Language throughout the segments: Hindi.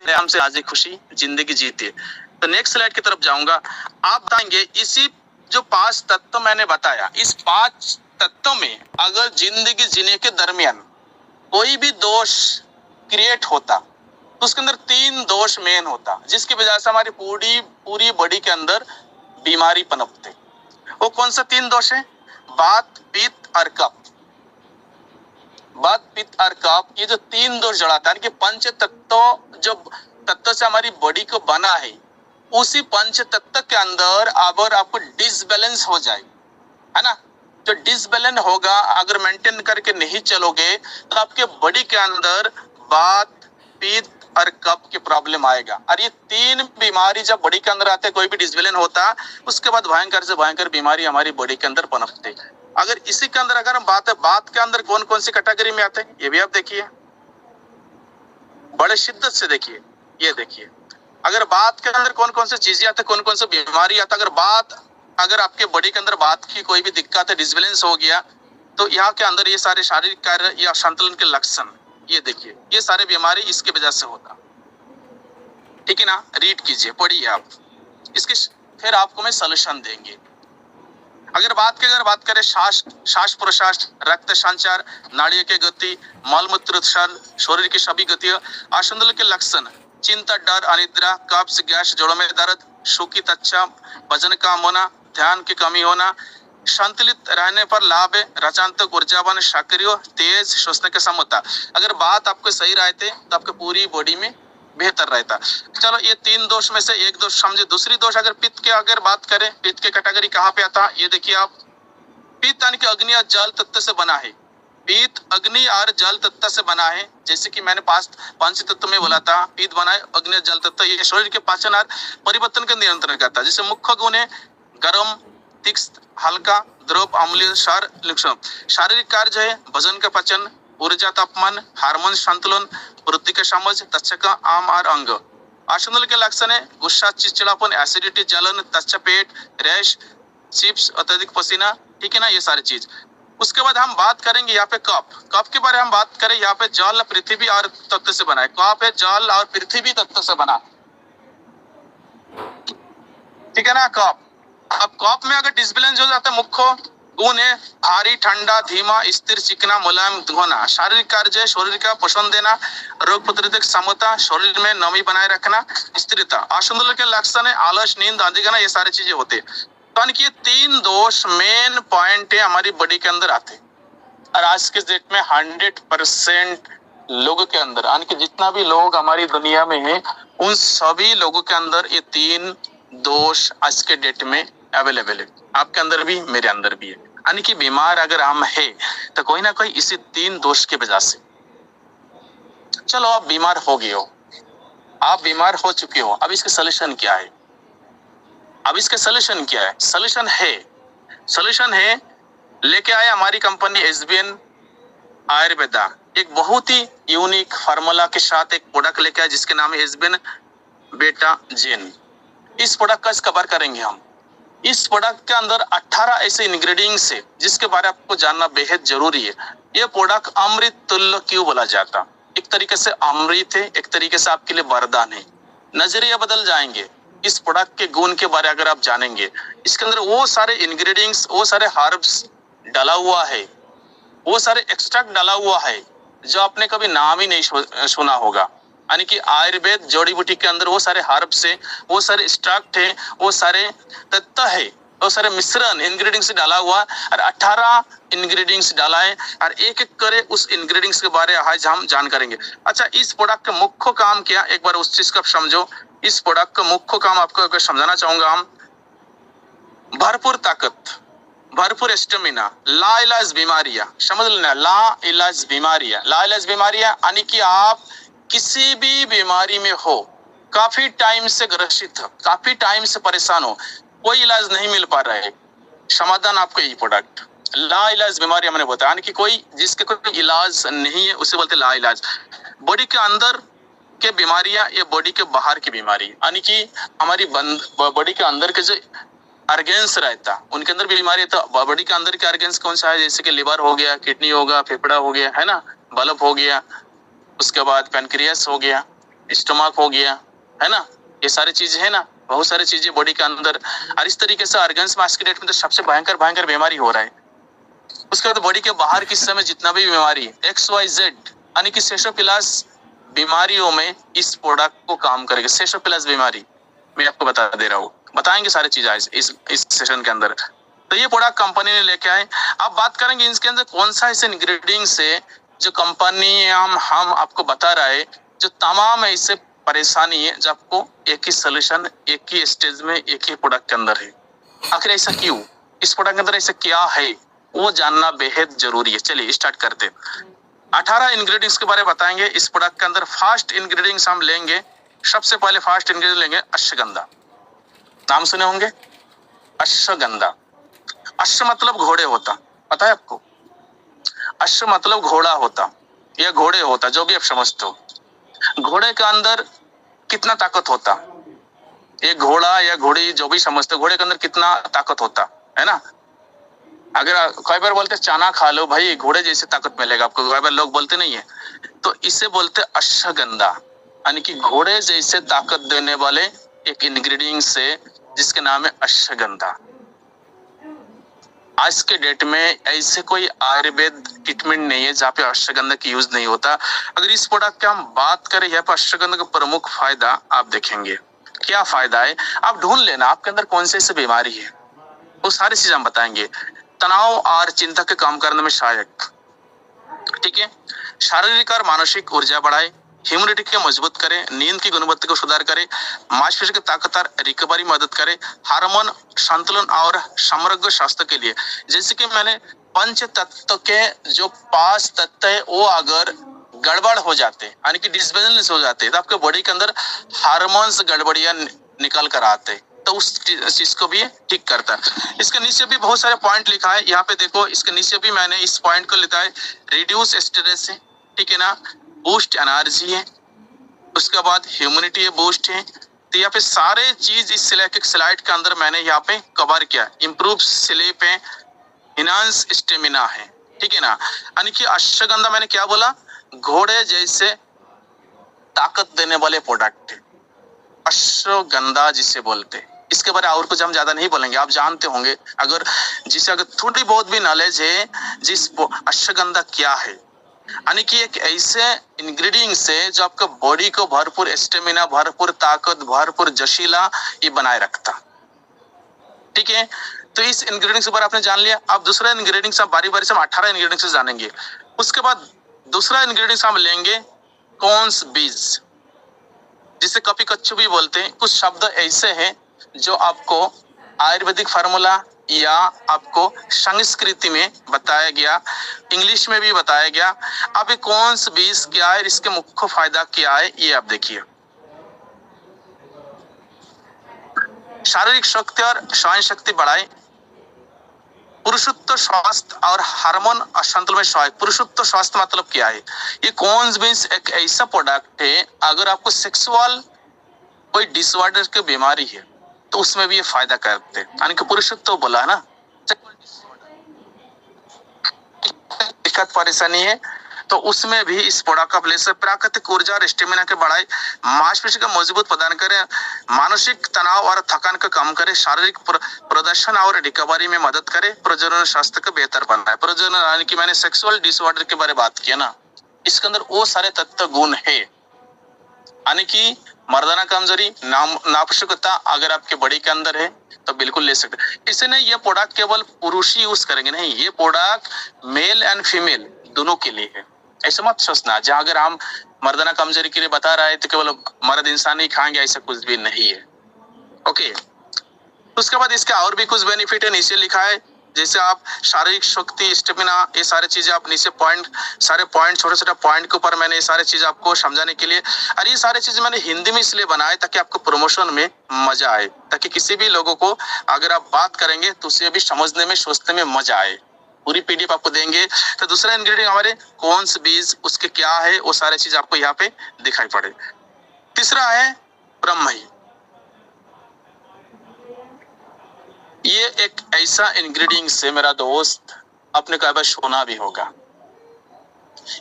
आराम से राजी खुशी जिंदगी जीते। तो नेक्स्ट स्लाइड की तरफ जाऊंगा। आप बताएंगे इसी जो 5 तत्व मैंने बताया, इस 5 तत्वों में अगर जिंदगी जीने के दरमियान कोई भी दोष क्रिएट होता तो उसके अंदर 3 दोष मेन होता, जिसकी वजह से हमारी पूरी बॉडी के अंदर बीमारी पनपते। वो कौन सा 3 दोष है? वात, पित्त और कफ। वात, पित्त और कफ, ये जो 3 दोष जड़ाता है कि पंच तत्व जो तत्व से हमारी बॉडी को बना है, उसी पंच तत्व के अंदर अगर आपको डिसबैलेंस हो जाए, है ना, जो डिसबैलेंस होगा, अगर मेंटेन करके नहीं चलोगे तो आपके बॉडी के अंदर वात, पित्त और कफ की प्रॉब्लम आएगा। और ये 3 बीमारी जब बॉडी के अंदर आते, कोई भी डिसबैलेंस होता, उसके बाद भयंकर से भयंकर बीमारी हमारी बॉडी के अंदर पनपते। अगर इसी के अंदर अगर हम बात के अंदर कौन कौन सी कैटेगरी में आते हैं, ये भी आप देखिए, बड़े शिद्दत से देखिए। ये देखिए, अगर बात के अंदर कौन कौन सी चीजें आते, कौन कौन सी बीमारी आता, अगर आपके बॉडी के अंदर बात की कोई भी दिक्कत है, डिसबैलेंस हो गया, तो यहाँ के अंदर ये सारे शारीरिक कार्य या संतुलन के लक्षण, ये देखिए, ये सारे बीमारी इसकी वजह से होता। ठीक है ना, रीड कीजिए, पढ़िए आप इसके, फिर आपको मैं सॉल्यूशन देंगे। अगर बात करें श्वास प्रश्वास, रक्त संचार, नाड़ियों की गति, मल मूत्र उत्सर्जन, शरीर की सभी गतियों, आसंतुलन के लक्षण, चिंता, डर, अनिद्रा, कब्ज, गैस, जोड़ों में दर्द, सूखी त्वचा, वजन कम होना, ध्यान की कमी होना, संतुलित रहने पर लाभ है, रचनात्मक, ऊर्जावान, सक्रिय, तेज, सोचने की क्षमता। अगर बात आपको सही रहते तो आपके पूरी बॉडी में बेहतर रहता। चलो, ये 3 दोष में से एक दोष समझे। दूसरी दोष अगर पित्त के अगर बात करें, पित्त के कैटेगरी कहाँ पे आता है, ये देखिए आप, पित्त यानी कि अग्नि और जल तत्व से बना है। पित्त अग्नि और जल तत्व से बना है, जैसे कि मैंने पंच तत्व में बोला था, पित्त बना है अग्नि और जल तत्व। ये शरीर के पाचन और परिवर्तन का नियंत्रण करता है। जैसे मुख्य गुण है गर्म, तीक्ष्ण, हल्का, द्रव, अम्लीय, क्षार, लक्षण। शारीरिक कार्य है वजन का पचन, ऊर्जा, तापमान, हार्मोन संतुलन, वृद्धि का समझ, त्वचा का आम और अंग। आसंतुलन के लक्षण है गुस्सा, चिड़चिड़ापन, एसिडिटी, जलन, त्वचा, पेट, रैश, चिप्स, अत्यधिक पसीना। ठीक है ना, ये सारी चीज। उसके बाद हम बात करेंगे यहाँ पे कफ के बारे में हम बात करें। यहाँ पे जल, पृथ्वी और तत्व से बना है। कफ है जल और पृथ्वी तत्व से बना, ठीक है ना, कफ। अब कफ में अगर डिसबैलेंस हो जाता है, मुख्य गुण है भारी, ठंडा, धीमा, स्थिर, चिकना, मुलायम होना। शारीरिक कार्य है शरीर का पोषण देना, रोग प्रतिरोधक क्षमता, शरीर में नमी बनाए रखना, स्थिरता। आसंतुलन के लक्षण है आलस, नींद, आदि करना, ये सारी चीजें होते हैं। तो ये 3 दोष मेन पॉइंट है हमारी बॉडी के अंदर आते। और आज के डेट में 100% लोगों के अंदर, यानी कि जितना भी लोग हमारी दुनिया में है, उन सभी लोगों के अंदर ये 3 दोष आज के डेट में अवेलेबल है। आपके अंदर भी, मेरे अंदर भी है। यानी कि बीमार अगर हम है तो कोई ना कोई इसी 3 दोष की वजह से। चलो, आप बीमार हो गए हो, आप बीमार हो चुके हो, अब इसका सलूशन क्या है? सलूशन है लेके आए हमारी कंपनी एसबीएन आयुर्वेदा, एक बहुत ही यूनिक फार्मूला के साथ एक प्रोडक्ट लेके आए जिसके नाम है एसबीएन बेटा जेन। इस प्रोडक्ट का कवर करेंगे हम। इस प्रोडक्ट के अंदर 18 ऐसे इंग्रेडिएंट्स है जिसके बारे में आपको जानना बेहद जरूरी है। यह प्रोडक्ट अमृत तुल्य क्यों बोला जाता? एक तरीके से अमृत है, एक तरीके से आपके लिए वरदान है। नजरिया बदल जाएंगे इस प्रोडक्ट के गुण के बारे अगर आप जानेंगे। इसके अंदर वो सारे इंग्रेडिएंट्स, वो सारे हर्ब्स डाला हुआ है, वो सारे एक्सट्रैक्ट डाला हुआ है जो आपने कभी नाम ही नहीं सुना होगा। यानी कि आयुर्वेद जड़ी बूटी के अंदर वो सारे हर्ब्स है, वो सारे एक्सट्रैक्ट है, वो सारे तत्व है, वो सारे मिश्रण इंग्रेडिएंट्स डाला हुआ और 18 इंग्रेडिएंट्स डाला है। और एक एक करे उस इंग्रेडिएंट्स के बारे में आज हम जान करेंगे। अच्छा, इस प्रोडक्ट का मुख्य काम क्या, एक बार उस चीज को समझो। इस प्रोडक्ट का मुख्य काम आपको अगर समझाना चाहूंगा हम, भरपूर ताकत, भरपूर स्टेमिना, लाइलाज बीमारियां, समझ लेना, लाइलाज बीमारियां यानी कि आप किसी भी बीमारी में हो, काफी टाइम से ग्रसित हो, काफी टाइम से परेशान हो, कोई इलाज नहीं मिल पा रहा है, समाधान आपको यही प्रोडक्ट। लाइलाज बीमारी हमने बताया, यानी कि कोई जिसके कोई इलाज नहीं है उसे बोलते लाइलाज। बॉडी के अंदर के बीमारियां, ये बॉडी के बाहर की बीमारी, यानी कि हमारी बॉडी के अंदर के जो ऑर्गेन्स रहता उनके अंदर बीमारी। तो बॉडी के अंदर के ऑर्गेन्स कौन सा है? जैसे कि लिवर हो गया, किडनी होगा, फेफड़ा हो गया, है ना, बल्ब हो गया, उसके बाद पैनक्रियास हो गया, स्टमक हो गया, है ना, ये सारी चीजें है ना, बहुत सारी चीजें बॉडी के अंदर। और इस तरीके से ऑर्गन्स में आज की डेट में तो सबसे भयंकर भयंकर बीमारी हो रहा है। उसके बाद बॉडी के बाहर के हिस्से में जितना भी बीमारी XYZ यानी कि सेशोपिलास बीमारियों में इस प्रोडक्ट को काम करेगा। सेशोपिलास बीमारी मैं आपको बता दे रहा हूँ, बताएंगे सारी चीजें आज इस सेशन के अंदर। तो ये प्रोडक्ट कंपनी ने लेके आए। अब बात करेंगे इसके अंदर कौन सा ऐसे इंग्रेडिएंट्स है जो कंपनी हम आपको बता रहा है, जो तमाम ऐसे परेशानी है जो आपको एक ही सोल्यूशन, एक ही स्टेज में, एक ही प्रोडक्ट के अंदर है। आखिर ऐसा क्यों, इस प्रोडक्ट के अंदर ऐसा क्या है, वो जानना बेहद जरूरी है। चलिए स्टार्ट करते हैं। 18 इंग्रेडिएंट्स के बारे में बताएंगे इस प्रोडक्ट के अंदर। फर्स्ट इंग्रेडिएंट्स हम लेंगे, सबसे पहले फर्स्ट इंग्रेडिएंट लेंगे अश्वगंधा। नाम सुने होंगे अश्वगंधा। अश्व मतलब घोड़े होता, पता है आपको? अश्व मतलब घोड़ा होता या घोड़े होता, जो भी आप समझते हो। घोड़े के अंदर कितना ताकत होता, एक घोड़ा या घोड़ी जो भी समझते हो, घोड़े के अंदर कितना ताकत होता है ना। अगर कई बार बोलते चना खा लो भाई, घोड़े जैसे ताकत मिलेगा आपको, कई बार लोग बोलते नहीं है, तो इसे बोलते अश्वगंधा, यानी कि घोड़े जैसे ताकत देने वाले एक इंग्रेडिएंट्स है जिसके नाम है अश्वगंधा। आज के डेट में ऐसे कोई आयुर्वेद ट्रीटमेंट नहीं है जहाँ पे अश्वगंधा की यूज नहीं होता। अगर इस प्रोडक्ट की हम बात करें, यहाँ पे अश्वगंधा का प्रमुख फायदा आप देखेंगे। क्या फायदा है आप ढूंढ लेना, आपके अंदर कौन सी ऐसी बीमारी है वो सारी चीज हम बताएंगे। तनाव और चिंता के कम करने में सहायक, ठीक है। शारीरिक और मानसिक ऊर्जा बढ़ाए, इम्यूनिटी को मजबूत करे, नींद की गुणवत्ता को सुधार करे, मांसपेशी की ताकत और रिकवरी मदद करे, हार्मोन संतुलन और समग्र स्वास्थ्य के लिए। जैसे कि मैंने पंच तत्व के जो 5 तत्व है वो अगर गड़बड़ हो जाते यानी कि डिसबैलेंस हो जाते तो आपके बॉडी के अंदर हार्मोन्स गड़बड़ियां निकल कर आते, तो उस चीज को भी ठीक करता है। इसके नीचे भी बहुत सारे पॉइंट लिखा है, यहाँ पे देखो इसके नीचे भी मैंने इस पॉइंट को लिखा है, रिड्यूस स्ट्रेस है, ठीक है ना, बूस्ट एनर्जी है, उसके बाद ह्यूमिनिटी है, बूस्ट है। तो यहाँ पे सारे चीज इस स्लाइड के अंदर मैंने यहाँ पे कवर किया। इम्प्रूव स्लीप है, इनहांस स्टेमिना है, ठीक है ना। यानी कि अश्वगंधा मैंने क्या बोला, घोड़े जैसे ताकत देने वाले प्रोडक्ट है अश्वगंधा जिसे बोलते। इसके बारे में और कुछ हम ज्यादा नहीं बोलेंगे, आप जानते होंगे। अगर जिसे अगर थोड़ी बहुत भी नॉलेज है जिस अश्वगंधा क्या है, यानी कि एक ऐसे इंग्रेडिएंट्स है जो आपका बॉडी को भरपूर स्टेमिना, भरपूर ताकत, भरपूर जशीला ये बनाए रखता, ठीक है। तो इस इंग्रेडिएंट्स के बारे आपने जान लिया। अब दूसरा इंग्रेडिएंट्स हम बारी बारी से हम 18 इंग्रेडिएंट्स जानेंगे। उसके बाद दूसरा इंग्रेडिएंट्स हम लेंगे कॉर्न्स बीज, जिसे कभी कच्चू भी बोलते हैं। कुछ शब्द ऐसे हैं जो आपको आयुर्वेदिक फार्मूला या आपको संस्कृति में बताया गया, इंग्लिश में भी बताया गया। अब ये कॉर्न्स बीज क्या है, इसके मुख्य फायदा क्या है, ये आप देखिए। शारीरिक शक्ति और सहन शक्ति बढ़ाए, पुरुषत्व स्वास्थ्य और हार्मोन असंतुलन में सहायक। पुरुषत्व स्वास्थ्य मतलब क्या है, ये कॉर्न्स बीन्स एक ऐसा प्रोडक्ट है अगर आपको सेक्सुअल कोई डिसऑर्डर की बीमारी है तो उसमें भी ये फायदा करते हैं। यानी कि पुरुषत्व बोला है ना, दिक्कत परेशानी है तो उसमें भी इस प्रोडक्ट का प्लेस है। प्राकृतिक ऊर्जा और स्टेमिना के बढ़ाए, मांसपेशी का मजबूत प्रदान करे, मानसिक तनाव और थकान को कम करे, शारीरिक प्रदर्शन और रिकवरी में मदद करे, प्रजनन स्वास्थ्य को बेहतर बनाए। प्रजनन यानी कि मैंने सेक्सुअल डिसऑर्डर के बारे में बात किया ना, इसके अंदर वो सारे तत्व गुण है। यानी कि मर्दाना कमजोरी, नापाकता अगर आपके बॉडी के अंदर है तो बिल्कुल ले सकते। इसने ये प्रोडक्ट केवल पुरुष ही यूज करेंगे नहीं, ये प्रोडक्ट मेल एंड फीमेल दोनों के लिए है। ऐसा मत सोचना जहां अगर हम मर्दाना कमजोरी के लिए बता रहा है तो केवल मर्द इंसान ही खाएंगे, ऐसा कुछ भी नहीं है। ओके, उसके बाद इसका और भी कुछ बेनिफिट है, नीचे लिखा है। जैसे आप शारीरिक शक्ति, स्टेमिना, ये सारी चीजें आप नीचे पॉइंट, सारे पॉइंट, छोटे छोटे पॉइंट के ऊपर मैंने ये सारी चीज आपको समझाने के लिए, और ये सारी चीजें मैंने हिंदी में इसलिए बनाए ताकि आपको प्रमोशन में मजा आए, ताकि किसी भी लोगों को अगर आप बात करेंगे तो उसे भी समझने में, सोचने में मजा आए। पूरी पीडीएफ आपको देंगे। तो दूसरा इंग्रेडिएंट हमारे कॉर्न्स बीज, उसके क्या है वो सारी चीज आपको यहाँ पे दिखाई पड़े। तीसरा है ब्रह्मही। ये एक ऐसा इंग्रेडिएंट्स है मेरा दोस्त, आपने कई बार सुना भी होगा।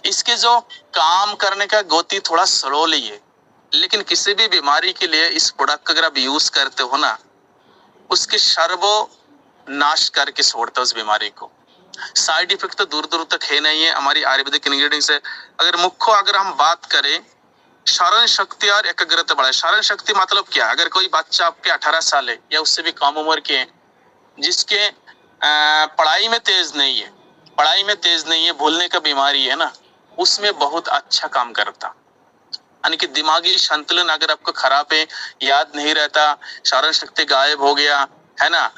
इसके जो काम करने का गति थोड़ा स्लोली है, लेकिन किसी भी बीमारी के लिए इस प्रोडक्ट का अगर आप यूज करते हो ना, उसके सर्वनाश करके छोड़ता है उस बीमारी को। साइड इफेक्ट तो दूर दूर तक है नहीं है हमारी आयुर्वेदिक इंग्रेडिएंट्स है। अगर हम बात करें, स्मरण शक्ति और एकाग्रता बढ़ाए। स्मरण शक्ति मतलब क्या? अगर कोई बच्चा आपके 18 साल है या उससे भी कम उम्र के हैं, जिसके पढ़ाई में तेज नहीं है, भूलने का बीमारी है ना, उसमें बहुत अच्छा काम करता। यानी कि दिमागी संतुलन अगर आपको खराब है, याद नहीं रहता, स्मरण शक्ति गायब हो गया है ना,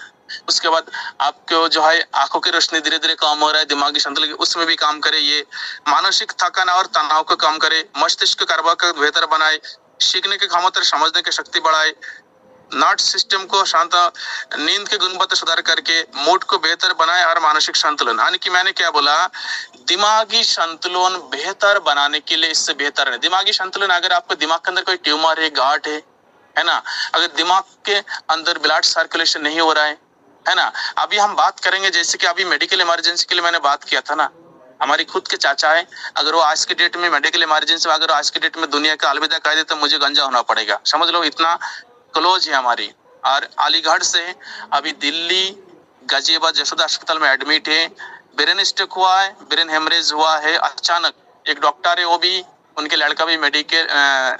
उसके बाद आपको जो है आंखों की रोशनी धीरे धीरे कम हो रहा है, दिमागी संतुलन उसमें भी काम करे। ये मानसिक थकान और तनाव को कम करे, मस्तिष्क कार्य को बेहतर बनाए, सीखने की क्षमता, समझने की शक्ति बढ़ाए, नर्व सिस्टम को शांत, नींद की गुणवत्ता सुधार करके मूड को बेहतर बनाए और मानसिक संतुलन। यानी कि मैंने क्या बोला, दिमागी संतुलन बेहतर बनाने के लिए इससे बेहतर है। दिमागी संतुलन, अगर आपको दिमाग के अंदर कोई ट्यूमर है, गांठ है ना, अगर दिमाग के अंदर ब्लड सर्कुलेशन नहीं हो रहा है ना, अभी हम बात करेंगे जैसे कि अभी मेडिकल इमरजेंसी के लिए मैंने बात किया था ना, हमारी खुद के चाचा है, अगर वो आज के डेट में मेडिकल इमरजेंसी, अगर आज के डेट में दुनिया का अलविदा कह दे तो मुझे गंजा होना पड़ेगा, समझ लो, इतना क्लोज है हमारी। और अलीगढ़ से अभी दिल्ली गाजियाबाद यशोदा अस्पताल में एडमिट है, ब्रेन स्ट्रोक हुआ है, ब्रेन हेमरेज हुआ है अचानक। एक डॉक्टर है, वो भी, उनके लड़का भी मेडिकल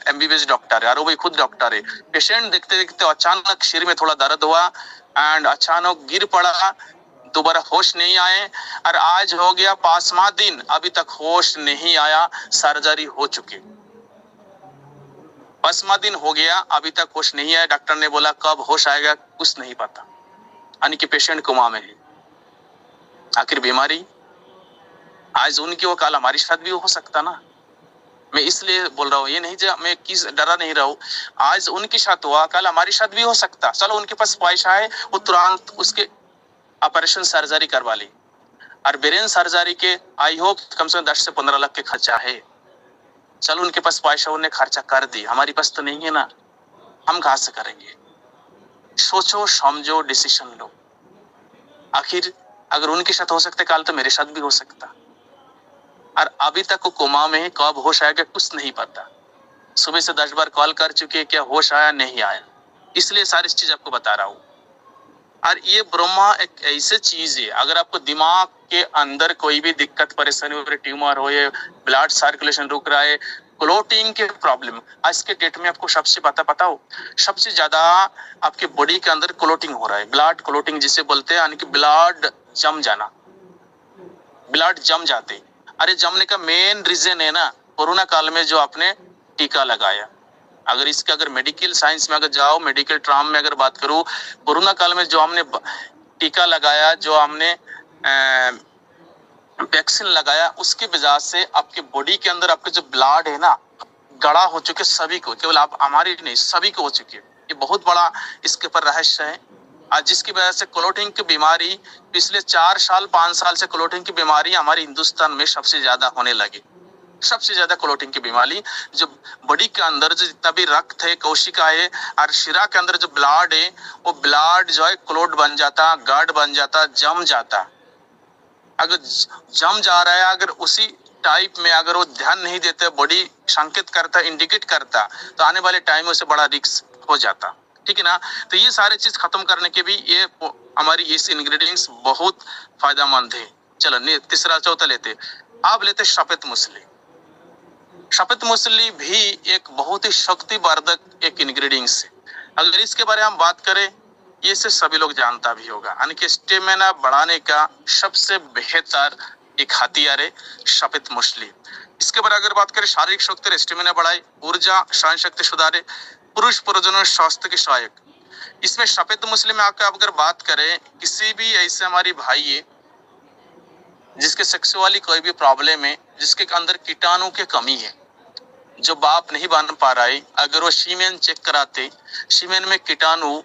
एमबीबीएस डॉक्टर है और वो भी खुद डॉक्टर है। पेशेंट देखते देखते अचानक सिर में थोड़ा दर्द हुआ एंड अचानक गिर पड़ा, दोबारा होश नहीं आए और आज हो गया 5वां दिन, अभी तक होश नहीं आया, सर्जरी हो चुकी, 5वां दिन हो गया, अभी तक होश नहीं आया। डॉक्टर ने बोला कब होश आएगा कुछ नहीं पता, यानी कि पेशेंट कोमा में है। आखिर बीमारी आज उनकी हो, कल हमारी साथ भी हो सकता ना। मैं इसलिए बोल रहा हूँ, ये नहीं जो मैं किस डरा नहीं रहा हूँ, आज उनके साथ हुआ कल हमारी साथ भी हो सकता। चलो उनके पास पैसा है, वो तुरंत उसके ऑपरेशन सर्जरी करवा ली, और ब्रेन सर्जरी के आई होप कम से कम 10 से 15 लाख के खर्चा है। चलो उनके पास पैसा, उन्हें खर्चा कर दी, हमारी पास तो नहीं है ना, हम कहां से करेंगे? सोचो समझो, डिसीजन लो। आखिर अगर उनके साथ हो सकता कल तो मेरे साथ भी हो सकता, और अभी तक वो कोमा में है, कब होश आएगा कुछ नहीं पता। सुबह से 10 बार कॉल कर चुके, क्या होश आया नहीं आया, इसलिए सारी चीज आपको बता रहा हूँ। और ये ब्रह्मा एक ऐसी चीज है, अगर आपको दिमाग के अंदर कोई भी दिक्कत परेशानी हो, ट्यूमर हो, ये ब्लड सर्कुलेशन रुक रहा है, क्लोटिंग के प्रॉब्लम, आज के डेट में आपको सबसे पता हो, सबसे ज्यादा आपके बॉडी के अंदर क्लोटिंग हो रहा है, ब्लड क्लोटिंग जिसे बोलते हैं, यानी कि ब्लड जम जाना, ब्लड जम जाते। अरे जमने का मेन रीजन है ना, कोरोना काल में जो आपने टीका लगाया। अगर इसका अगर मेडिकल साइंस में अगर जाओ, मेडिकल टर्म में अगर बात करूं, कोरोना काल में जो हमने टीका लगाया, जो हमने वैक्सीन लगाया, उसकी वजह से आपके बॉडी के अंदर आपके जो ब्लड है ना, गड़ा हो चुके सभी को, केवल आप हमारी नहीं सभी को हो चुकी है। ये बहुत बड़ा इसके ऊपर रहस्य है, आज जिसकी वजह से क्लोटिंग की बीमारी पिछले 4 साल 5 साल से क्लोटिंग की बीमारी हमारे हिंदुस्तान में सबसे ज्यादा होने लगी। सबसे ज्यादा क्लोटिंग की बीमारी, जो बॉडी के अंदर जो जितना भी रक्त है, कोशिका है और शिरा के अंदर जो ब्लड है, वो ब्लड जो है क्लोट बन जाता, गार्ड बन जाता, जम जाता। अगर जम जा रहा है, अगर उसी टाइप में अगर वो ध्यान नहीं देते, बॉडी संकेत करता, इंडिकेट करता, तो आने वाले टाइम में से बड़ा रिस्क हो जाता, ठीक है ना। तो ये सारी चीज खत्म करने के भी ये हमारी इस इंग्रेडिएंट्स बहुत फायदेमंद है। चलो तीसरा चौथा लेते, अब लेते सफेद मूसली। सफेद मूसली भी एक बहुत ही शक्तिवर्धक एक इंग्रेडिएंट्स है। अगर इसके बारे में हम बात करें, ये से सभी लोग जानता भी होगा, यानी कि स्टेमिना बढ़ाने का सबसे बेहतर एक हथियार है सफेद मूसली। इसके बारे अगर बात करें, शारीरिक शक्ति, स्टेमिना बढ़ाए, ऊर्जा, सहन शक्ति सुधारे, पुरुष प्रजनन स्वास्थ्य के सहायक। इसमें सफेद मूसली में आकर अगर बात करें, किसी भी ऐसे हमारी भाई है जिसके सेक्सुअली कोई भी प्रॉब्लम है, जिसके अंदर कीटाणु की कमी है, जो बाप नहीं बन पा रहा है, अगर वो सीमेन चेक कराते, सीमेन में कीटाणु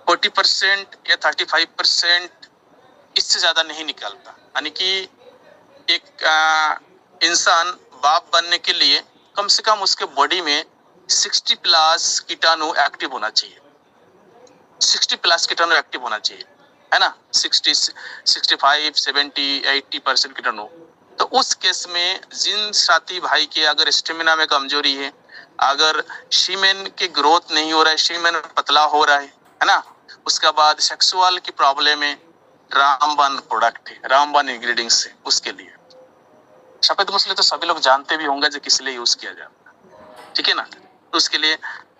40% या 35% इससे ज्यादा नहीं निकलता। यानी कि एक इंसान बाप बनने के लिए कम से कम उसके बॉडी में 60+ कीटाणु एक्टिव होना चाहिए, 60+ कीटाणु एक्टिव होना चाहिए, है ना, 60, 65, 70, 80% कीटाणु। तो उस केस में जिन साथी भाई के अगर स्टेमिना में कमजोरी है, अगर शीमेन की ग्रोथ नहीं हो रहा है, शीमेन पतला हो रहा है ना, उसके बाद सेक्सुअल की प्रॉब्लम है, रामबाण प्रोडक्ट है, रामबाण इंग्रेडिएंट्स है उसके लिए। सफेद मूसली तो सभी लोग जानते भी होंगे जो किस लिए यूज किया जाता है, ठीक है ना। तो उसके लिए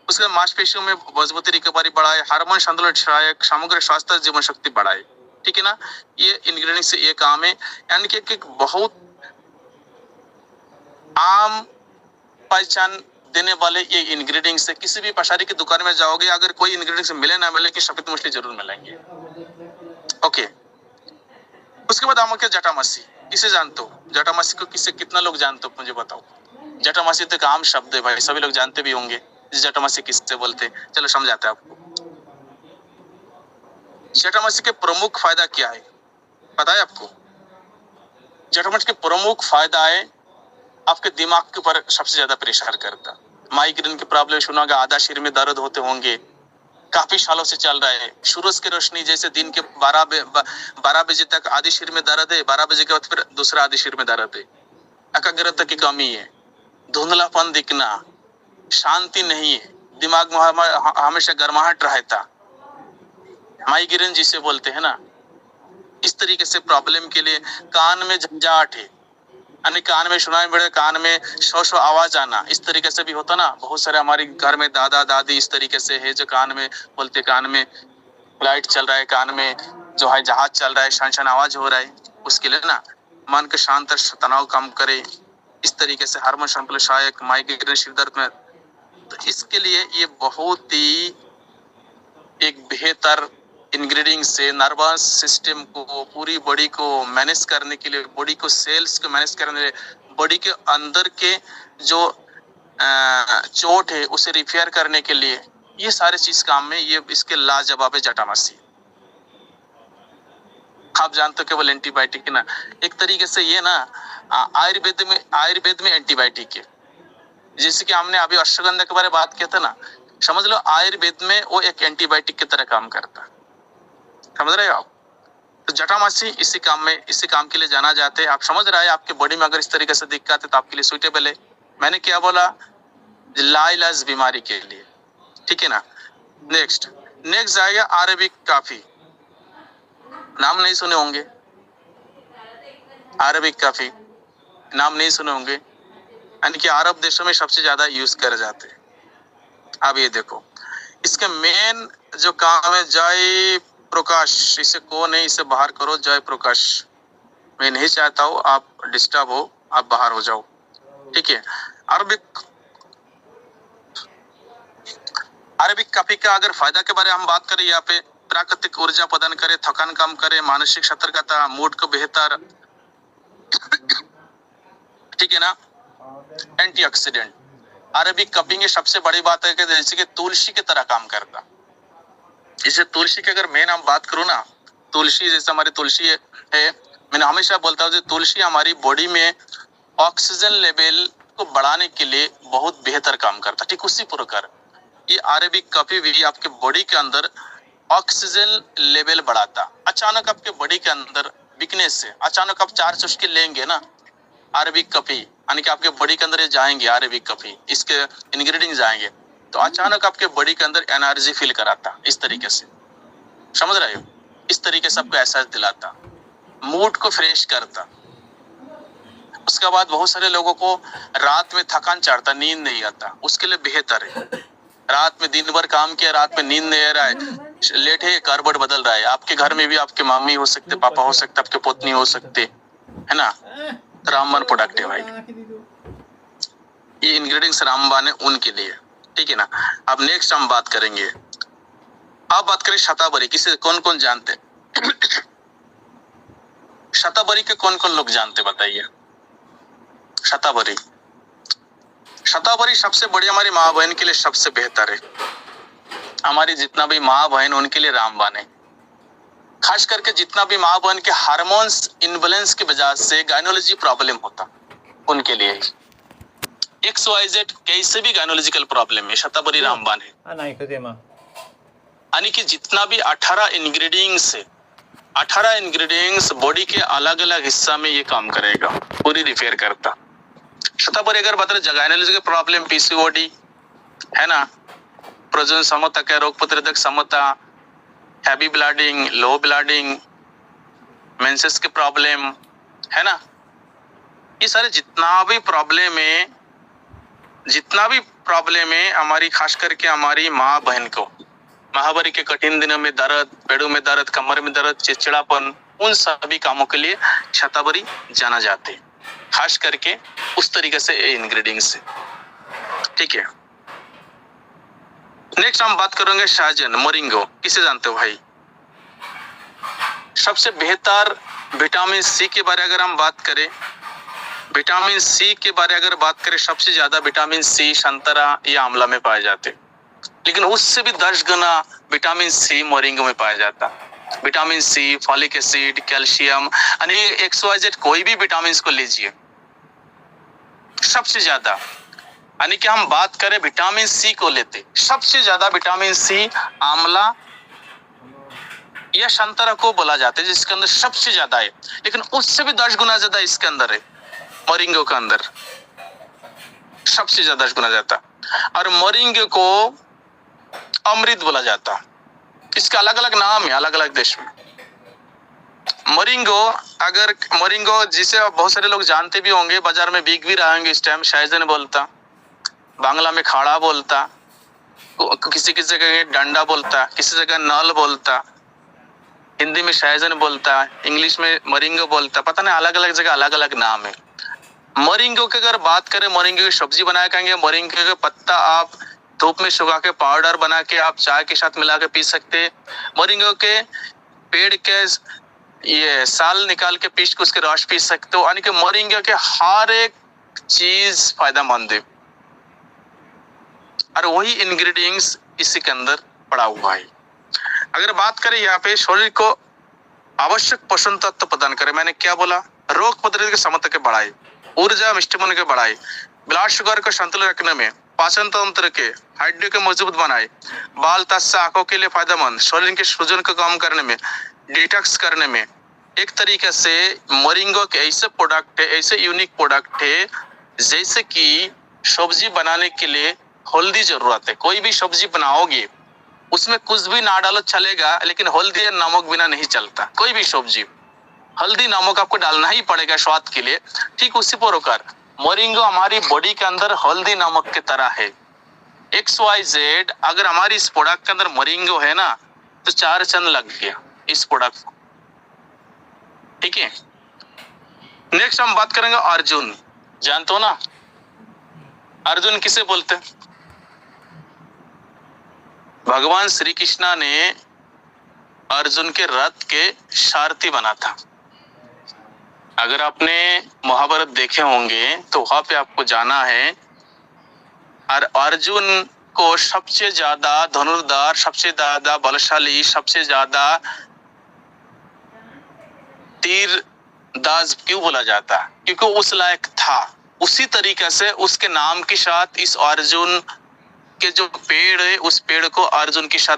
उसके मांसपेशियों में मजबूती, रिकवरी बढ़ाए, हार्मोन संतुलन बढ़ाए, समग्र स्वास्थ्य, जीवन शक्ति बढ़ाए, ठीक है ना। ये इंग्रेडिएंट से ये काम है, यानी कि एक बहुत आम पहचान देने वाले ये इंग्रेडिएंट्स है। किसी भी पशारी की दुकान में जाओगे, अगर कोई इंग्रेडिएंट्स मिले ना मिले, कि सफेद मूसली जरूर मिलेंगे। ओके, उसके बाद हम जटामासी, किसे जानते हो? जटामासी को किससे कितना लोग जानते हो मुझे बताओ। जटामासी तो एक आम शब्द है भाई, सभी लोग जानते भी होंगे जटामासी किससे बोलते हैं। चलो समझाते हैं आपको। जटामासी के प्रमुख फायदा क्या है पता है आपको? जटामासी के प्रमुख फायदा है, आपके दिमाग के ऊपर सबसे ज्यादा प्रेशर करता। माइग्रेन की प्रॉब्लम सुना होगा, आधा सिर में दर्द होते होंगे, काफी सालों से चल रहा है। सूरज की रोशनी जैसे दिन के 12 बजे तक आधे सिर में दर्द है, 12 बजे के बाद फिर दूसरा आधे सिर में दर्द है। एकाग्रता की कमी है, धुंधलापन दिखना, शांति नहीं है, दिमाग में हमेशा गर्माहट रहता, माइग्रेन जिसे बोलते हैं ना, इस तरीके से प्रॉब्लम के लिए। कान में झंझाट है, यानी कान में सुनाई पड़े, कान में शो आवाज आना, इस तरीके से भी होता ना। बहुत सारे हमारे घर में दादा दादी इस तरीके से है, जो कान में बोलते, कान में फ्लाइट चल रहा है, कान में जो है जहाज चल रहा है, शन आवाज हो रहा है। उसके लिए ना मन के शांत, तनाव कम करे, इस तरीके से हार्मोन संतुलन सहायक, माइग्रेन, सिर दर्द में। तो इसके लिए ये बहुत ही एक बेहतर इंग्रेडिएंट से नर्वस सिस्टम को, पूरी बॉडी को मैनेज करने के लिए, बॉडी को सेल्स को मैनेज करने के लिए, बॉडी के अंदर के जो चोट है उसे रिपेयर करने के लिए, ये सारे चीज काम में ये इसके लाजवाब है जटामासी। आप जानते हो केवल एंटीबायोटिक है ना, एक तरीके से ये ना आयुर्वेद में एंटीबायोटिक है। जैसे कि हमने अभी अश्वगंधा के बारे में बात किया था ना, समझ लो आयुर्वेद में वो एक एंटीबायोटिक की तरह काम करता, समझ रहे हो आप? तो जटामासी इसी काम के लिए जाना जाते हैं। आप समझ रहे हैं, आपके बॉडी में अगर इस तरीके से दिक्कत है तो आपके लिए सुइटेबल है। मैंने क्या बोला? लाइलाज बीमारी के लिए, ठीक है ना। नेक्स्ट आएगा अरेबिक कॉफी, नाम नहीं सुने होंगे, अरेबिक कॉफी नाम नहीं सुने होंगे, यानी कि अरब देशों में सबसे ज्यादा यूज करे जाते हैं। अब ये देखो, इसके मेन जो काम है, जय प्रकाश, इसे कौन है, इसे बाहर करो, जय प्रकाश। मैं नहीं चाहता हूँ आप डिस्टर्ब हो, आप बाहर हो जाओ, ठीक है। अरेबिक कॉफी का अगर फायदा के बारे में हम बात करें, यहाँ पे प्राकृतिक ऊर्जा प्रदान करे, थकान कम करे, मानसिक सतर्कता, मूड को बेहतर, ठीक है ना। एंटीऑक्सीडेंट, अरेबिक कॉफी की सबसे बड़ी बात है कि जैसे कि तुलसी की तरह काम करता। इसे तुलसी की अगर मैं नाम बात करूँ ना, तुलसी जैसे हमारी तुलसी है, मैंने हमेशा बोलता हूँ तुलसी हमारी बॉडी में ऑक्सीजन लेवल को बढ़ाने के लिए बहुत बेहतर काम करता। ठीक उसी प्रकार ये अरेबिक कॉफी भी आपके बॉडी के अंदर ऑक्सीजन लेवल बढ़ाता। अचानक आपके बॉडी के अंदर वीकनेस से अचानक आप 4 चुस्की लेंगे ना अरेबिक कॉफी, यानी कि आपके बॉडी के अंदर ये जाएंगे अरेबिक कॉफी, इसके इंग्रेडिएंट्स जाएंगे, तो अचानक आपके बॉडी के अंदर एनर्जी फील कराता। इस तरीके से, समझ रहे हो, इस तरीके से आपको एहसास दिलाता, मूड को फ्रेश करता। उसके बाद बहुत सारे लोगों को रात में थकान चढ़ता, नींद नहीं आता, उसके लिए बेहतर है। रात में दिन भर काम किया, रात में नींद नहीं आ रहा है, लेट है, करवट बदल रहा है। आपके घर में भी आपके मम्मी हो सकते, पापा हो सकते, आपके पत्नी हो सकते, है ना। रामबाण प्रोडक्ट है भाई, ये इंग्रेडिएंट्स रामबाण है उनके लिए, ठीक है ना। अब नेक्स्ट हम बात करेंगे, अब बात करें शतावरी, किसे कौन कौन जानते हैं? शतावरी के कौन कौन लोग जानते बताइए? शतावरी, शतावरी सबसे बड़ी हमारी माँ बहन के लिए सबसे बेहतर है। हमारी जितना भी माँ बहन उनके लिए रामबाण है। खास करके जितना भी माँ बहन के हार्मोन्स इनबैलेंस की वजह से गायनोलॉजी प्रॉब्लम होता, उनके लिए XYZ कैसे भी गायनोलॉजिकल प्रॉब्लम है, शतावरी रामबाण है। यानी कि जितना भी 18 इंग्रेडिएंट्स है, 18 इंग्रेडिएंट्स बॉडी के अलग अलग हिस्सा में ये काम करेगा, पूरी रिपेयर करता। शतावरी अगर बता रहे गायनोलॉजिकल प्रॉब्लम, PCOD, है ना, प्रजनन क्षमता क्या, रोग प्रतिरोधक क्षमता, हैवी ब्लीडिंग, लो ब्लीडिंग, मेंसेस के प्रॉब्लम, है ना, ये सारे जितना भी प्रॉब्लम है हमारी, खास करके हमारी माँ बहन को, महावारी के कठिन दिनों में दर्द, पेड़ों में दर्द, कमर में दर्द, चिड़चिड़ापन, उन सभी कामों के लिए शतावरी जाना जाते हैं, खास करके उस तरीके से इंग्रेडिएंट्स से। ठीक है, नेक्स्ट हम बात करेंगे सहजन, मोरिंगो, किसे जानते हो भाई? सबसे बेहतर विटामिन सी के बारे अगर हम बात करें, विटामिन सी के बारे अगर बात करें, सबसे ज्यादा विटामिन सी संतरा या आंवला में पाए जाते, लेकिन उससे भी 10 गुना विटामिन सी मोरिंगो में पाया जाता। Vitamin C, folic acid, calcium, यानी XYZ कोई भी विटामिन को लीजिए, सबसे ज्यादा, यानी कि हम बात करें विटामिन सी को लेते, सबसे ज्यादा विटामिन सी आंवला या संतरा को बोला जाता है जिसके अंदर सबसे ज्यादा है, लेकिन उससे भी 10 गुना ज्यादा इसके अंदर है, मोरिंगो के अंदर सबसे ज्यादा 10 गुना ज्यादा। और मोरिंगो को अमृत बोला जाता, इसका अलग अलग नाम है अलग अलग देश में। मोरिंगो जिसे बहुत सारे लोग जानते भी होंगे, बाजार में बिक भी रहे होंगे इस टाइम, सहजन बोलता, बांग्ला में खाड़ा बोलता, किसी किसी जगह डंडा बोलता, किसी जगह नल बोलता, हिंदी में सहजन बोलता, इंग्लिश में मोरिंगो बोलता, पता नहीं अलग अलग जगह अलग अलग नाम है। मोरिंगो की अगर बात करें, मोरिंगो की सब्जी बनाया करेंगे, मोरिंगो के पत्ता आप धूप में सुखा के पाउडर बना के आप चाय के साथ मिला के पी सकते। मोरिंगो के पेड़ के ये साल निकाल के पीस के उसके रस पी सकते हो, यानी कि मोरिंगो के हर एक चीज फायदेमंद है, और वही इंग्रेडिएंट्स इसी के अंदर पड़ा हुआ है। अगर बात करें यहाँ पे शरीर को आवश्यक पोषण तत्व प्रदान करे, मैंने क्या बोला, रोग प्रतिरोधक क्षमता के बढ़ाए, ऊर्जा मिष्टमन के बढ़ाए, ब्लड शुगर को संतुलित रखने में, पाचन तंत्र के हड्डियों के मजबूत बनाए, बाल तथा आंखों के लिए फायदेमंद, शरीर के सूजन को कम करने में, डिटॉक्स करने में। एक तरीके से मोरिंगो के ऐसे प्रोडक्ट है, ऐसे यूनिक प्रोडक्ट है, जैसे कि सब्जी बनाने के लिए हल्दी जरूरत है, कोई भी सब्जी बनाओगे उसमें कुछ भी ना डालो चलेगा, लेकिन हल्दी और नमक बिना नहीं चलता, कोई भी सब्जी हल्दी नमक आपको डालना ही पड़ेगा स्वाद के लिए। ठीक उसी प्रकार मोरिंगो हमारी बॉडी के अंदर हल्दी नमक की तरह है। XYZ अगर हमारी इस प्रोडक्ट के अंदर मोरिंगो है ना, तो 4 चंद लग गया इस प्रोडक्ट को। ठीक है, नेक्स्ट हम बात करेंगे अर्जुन, जानते हो ना अर्जुन किसे बोलते हैं? भगवान श्री कृष्णा ने अर्जुन के रथ के सारथी बना था। अगर आपने महाभारत देखे होंगे तो वहां पे आपको जाना है, और अर्जुन को सबसे ज्यादा धनुर्धर, सबसे ज्यादा बलशाली, सबसे ज्यादा तीरंदाज क्यों बोला जाता? क्योंकि उस लायक था। उसी तरीके से उसके नाम के साथ इस अर्जुन के जो पेड़ है, उस पेड़ को अर्जुन के साथ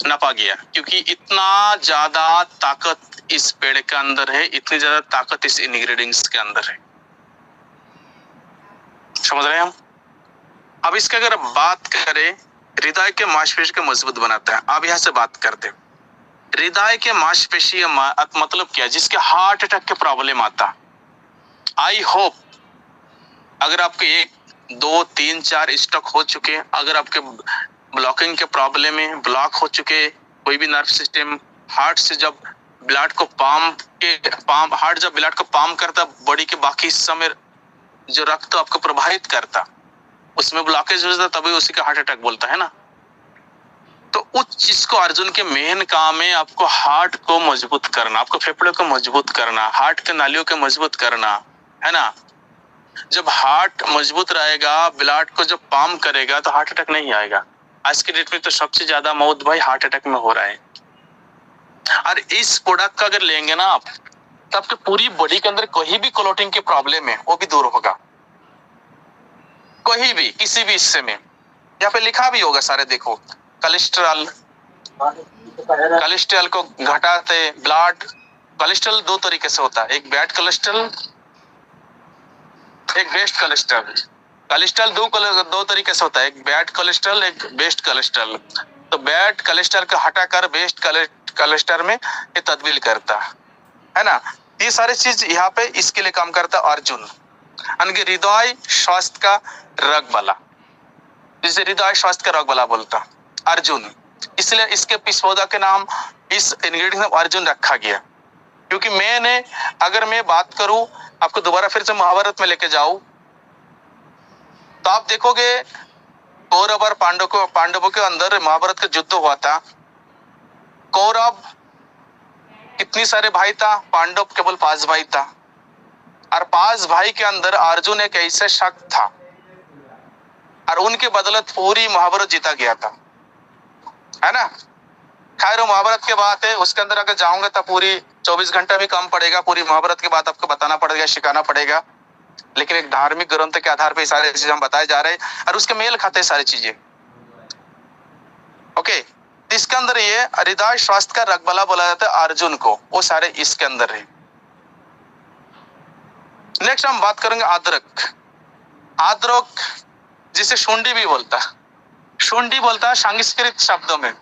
नपा गया, क्योंकि इतना ज्यादा ताकत इस पेड़ के अंदर है, इतनी ज्यादा ताकत इस इंग्रेडिएंट्स के अंदर है। समझ रहे हैं हम? अब इसके अगर बात करें, हृदय के मांसपेशी को मजबूत बनाता है। अब यहां से बात करते हैं हृदय के मांसपेशी मतलब क्या, जिसके हार्ट अटैक के प्रॉब्लम आता। आई होप अगर आपके 1, 2, 3, 4 स्टक हो चुके, अगर आपके ब्लॉकिंग के प्रॉब्लम है, ब्लॉक हो चुके कोई भी नर्व सिस्टम, हार्ट से जब ब्लड को हार्ट जब ब्लड को पंप करता बॉडी के बाकी हिस्सा में जो रक्त आपको प्रभावित करता, उसमें ब्लॉकेज हो जाता, तभी उसी का हार्ट अटैक बोलता है ना। तो उस चीज को अर्जुन के मेन काम है आपको हार्ट को मजबूत करना, आपको फेफड़े को मजबूत करना, हार्ट के नालियों को मजबूत करना, है ना। जब हार्ट मजबूत रहेगा, ब्लड को जब पंप करेगा तो हार्ट अटैक नहीं आएगा। आज के डेट में तो सबसे ज्यादा मौत भाई हार्ट अटैक में हो रहा है। और इस प्रोडक्ट का अगर लेंगे ना आप, तो आपके पूरी बॉडी के अंदर कोई भी क्लॉटिंग की प्रॉब्लम है वो भी दूर होगा, कोई भी किसी भी हिस्से में। यहाँ पे लिखा भी होगा सारे, देखो कोलेस्ट्रॉल को घटाते ब्लड। कोलेस्ट्रॉल 2 तरीके से होता है, एक बैड कोलेस्ट्रॉल, एक बेस्ट कोलेस्ट्रॉल। कोलेस्ट्रॉल दो तरीके से होता है, एक बैड कोलेस्ट्रॉल, एक बेस्ट कोलेस्ट्रॉल। तो बैड कोलेस्ट्रॉल को हटाकर बेस्ट कोलेस्ट्रॉल में ये तब्दील करता है ना। ये सारी चीज यहाँ पे इसके लिए काम करता है अर्जुन, यानी कि हृदय स्वास्थ्य का रगबला, जिसे हृदय स्वास्थ्य का रगबला बोलता अर्जुन। इसलिए इसके इस पौधा के नाम, इस इंग्रेडिएंट अर्जुन रखा गया। क्योंकि मैंने, अगर मैं बात करूं, आपको दोबारा फिर से महाभारत में लेके जाऊं, तो आप देखोगे कौरव और पांडवों के अंदर महाभारत का युद्ध हुआ था। कौरव कितनी सारे भाई था, पांडव केवल 5 भाई था। और 5 भाई के अंदर अर्जुन एक ऐसा शख्स था, और उनके बदौलत पूरी महाभारत जीता गया था, है ना। खैर वो महाभारत के बात है, उसके अंदर अगर जाऊंगा तो पूरी 24 घंटा भी कम पड़ेगा, पूरी महाभारत की बात आपको बताना पड़ेगा, सिखाना पड़ेगा। लेकिन एक धार्मिक ग्रंथ के आधार पे सारे चीजें हम बताए जा रहे हैं, और उसके मेल खाते सारी चीजें। ओके, इसके अंदर ये हृदय स्वास्थ्य का रगबला बोला जाता है अर्जुन को, वो सारे इसके अंदर है। नेक्स्ट हम बात करेंगे अदरक। अदरक जिसे शुंडी भी बोलता, शुंडी बोलता है संस्कृत शब्दों में,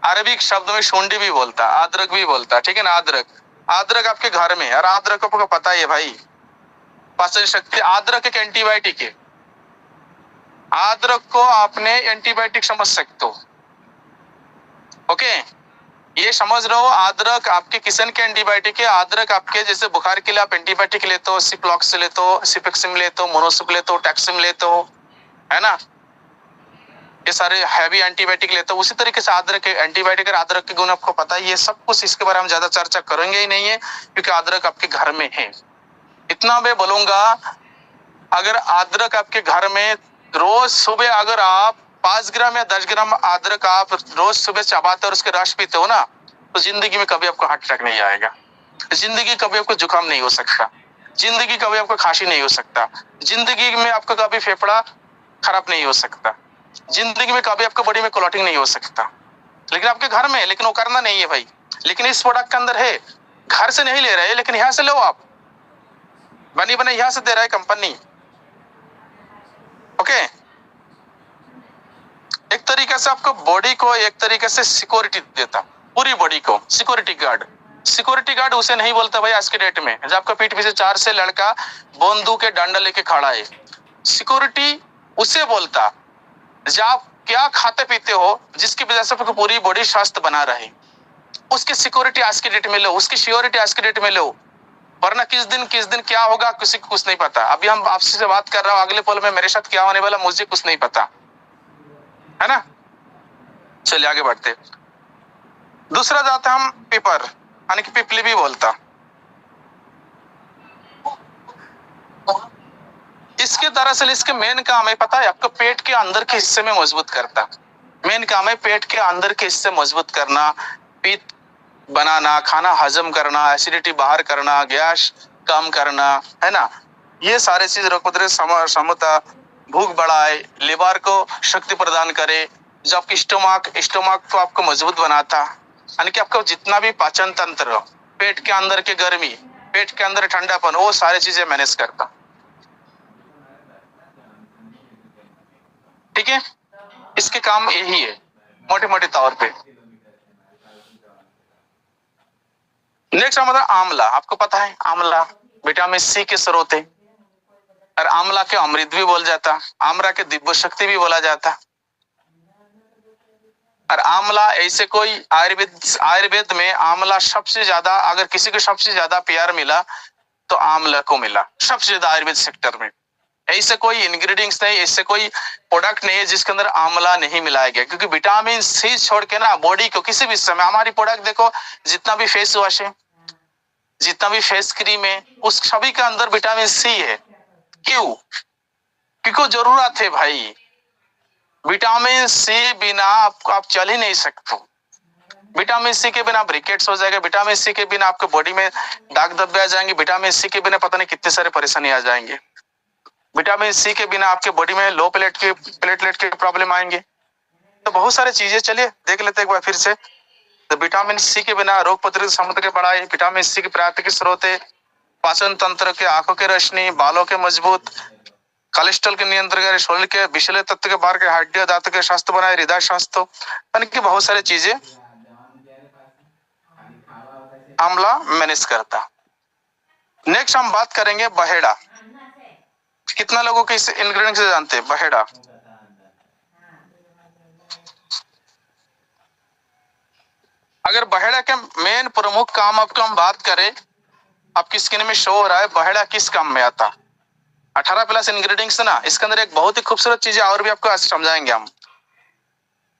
अरबिक शब्दों में शुंडी भी बोलता, अदरक भी बोलता, ठीक है ना। अदरक, अदरक आपके घर में, और अदरक आपको पता ही है भाई, पाचन शक्ति। अदरक एक एंटीबायोटिक है, अदरक को आपने एंटीबायोटिक समझ सकते हो। ओके, ये समझ रहे हो, अदरक आपके किसन के एंटीबायोटिक है। अदरक आपके जैसे बुखार के लिए आप एंटीबायोटिक लेते हो, सिप्लॉक्स लेते हो, सिपेक्सिम लेते हो, मोनोसिप लेते हो, टैक्सिम लेते हो, है ना। ये सारे हैवी एंटीबायोटिक लेते हो। उसी तरीके से अदरक एंटीबायोटिक और अदरक के गुण आपको पता ही है। सब कुछ इसके बारे में ज्यादा चर्चा करेंगे ही नहीं है, क्योंकि अदरक आपके घर में है। इतना मैं बोलूंगा, अगर अदरक आपके घर में रोज सुबह अगर आप 5 ग्राम या 10 ग्राम अदरक आप रोज सुबह चबाते और उसके रस पीते हो ना, तो जिंदगी में कभी आपको हार्ट अटैक नहीं आएगा, जिंदगी कभी आपको जुकाम नहीं हो सकता, जिंदगी कभी आपको खांसी नहीं हो सकता, जिंदगी में आपको कभी फेफड़ा खराब नहीं हो सकता, जिंदगी में कभी आपको बॉडी में क्लॉटिंग नहीं हो सकता। लेकिन आपके घर में, लेकिन वो करना नहीं है भाई। लेकिन इस प्रोडक्ट के अंदर है, घर से नहीं ले रहे, लेकिन यहाँ से लो आप, बनी बने यहाँ से दे रहा है कंपनी। ओके, एक तरीके से आपको बॉडी को एक तरीके से सिक्योरिटी देता, पूरी बॉडी को सिक्योरिटी गार्ड। सिक्योरिटी गार्ड उसे नहीं बोलता भाई आज के डेट में, जब आपका पीठ पीछे 4 से लड़का बंदूक के डंडा लेके खड़ा है। सिक्योरिटी उसे बोलता जब आप क्या खाते पीते हो, जिसकी वजह से आपको पूरी बॉडी स्वस्थ बना रहे, उसकी सिक्योरिटी आज की डेट में लो, उसकी श्योरिटी आज की डेट में लो। वरना किस दिन क्या होगा किसी को कुछ नहीं पता। अभी हम आपसे से बात कर रहा हूँ, अगले पल में मेरे साथ क्या होने वाला मुझे कुछ नहीं पता, है ना। चलिए आगे बढ़ते। दूसरा जाता हम पीपर, यानी कि पिपली भी बोलता। इसके दरअसल इसके मेन काम है, पता है आपको, पेट के अंदर के हिस्से में मजबूत करता। मेन काम है पेट के अंदर के हिस्से मजबूत करना, पित्त बनाना, खाना हजम करना, एसिडिटी बाहर करना, गैस कम करना, है ना। ये सारे चीज रोग प्रतिरोधक क्षमता, भूख बढ़ाए, लिवर को शक्ति प्रदान करे, जो आपकी स्टोमक को आपको मजबूत बनाता, यानी कि आपका जितना भी पाचन तंत्र, पेट के अंदर के गर्मी, पेट के अंदर ठंडापन, वो सारी चीजें मैनेज करता। ठीक है, इसके काम यही है मोटे मोटे तौर पे। नेक्स्ट हमारा आंवला। आपको पता है आंवला विटामिन सी के स्रोत है, और आंवला के अमृत भी बोला जाता, आंवला के दिव्य शक्ति भी बोला जाता। और आंवला ऐसे कोई आयुर्वेद में आंवला सबसे ज्यादा, अगर किसी को सबसे ज्यादा प्यार मिला तो आंवला को मिला सबसे ज्यादा आयुर्वेद सेक्टर में। ऐसे कोई इंग्रेडिएंट्स नहीं, ऐसे कोई प्रोडक्ट नहीं है जिसके अंदर आंवला नहीं मिलाया गया। क्योंकि विटामिन सी छोड़ के ना बॉडी को किसी भी समय, हमारी प्रोडक्ट देखो, जितना भी फेस वॉश है, जितना भी फेस क्रीम है, उस सभी के अंदर विटामिन सी है। क्यों? क्योंकि जरूरत है भाई। विटामिन सी बिना आप चल ही नहीं सकते। विटामिन सी के बिना आप रिकेट्स हो जाएगा, विटामिन सी के बिना आपके बॉडी में दाग धब्बे आ जाएंगे, विटामिन सी के बिना पता नहीं कितने सारे परेशानी आ जाएंगे, विटामिन सी के बिना आपके बॉडी में लो प्लेटलेट के प्रॉब्लम आएंगे। तो बहुत सारी चीजें, चलिए देख लेते एक बार फिर से। तो विटामिन सी के बिना रोग प्रतिरोधक क्षमता के बढ़ाए, विटामिन सी के प्राप्ति के स्रोत है, पाचन तंत्र के, आंखों के रोशनी, बालों के मजबूत, कोलेस्ट्रॉल के नियंत्रण करे, शरीर के विषैले तत्व के बाहर के, हड्डी दांतों के स्वास्थ्य बनाए, हृदय स्वास्थ्य, यानी कि बहुत सारी चीजें आंवला मैनेज करता। नेक्स्ट हम बात करेंगे बहेड़ा। कितना लोगों के इस इंग्रेडिएंट से जानते हैं बहेड़ा? अगर बहेड़ा के मेन प्रमुख काम आपको हम बात करें, आपकी स्क्रीन में शो हो रहा है बहेड़ा किस काम में आता। 18 प्लस इंग्रेडिएंट्स ना, इसके अंदर एक बहुत ही खूबसूरत चीजें और भी आपको आज समझाएंगे हम।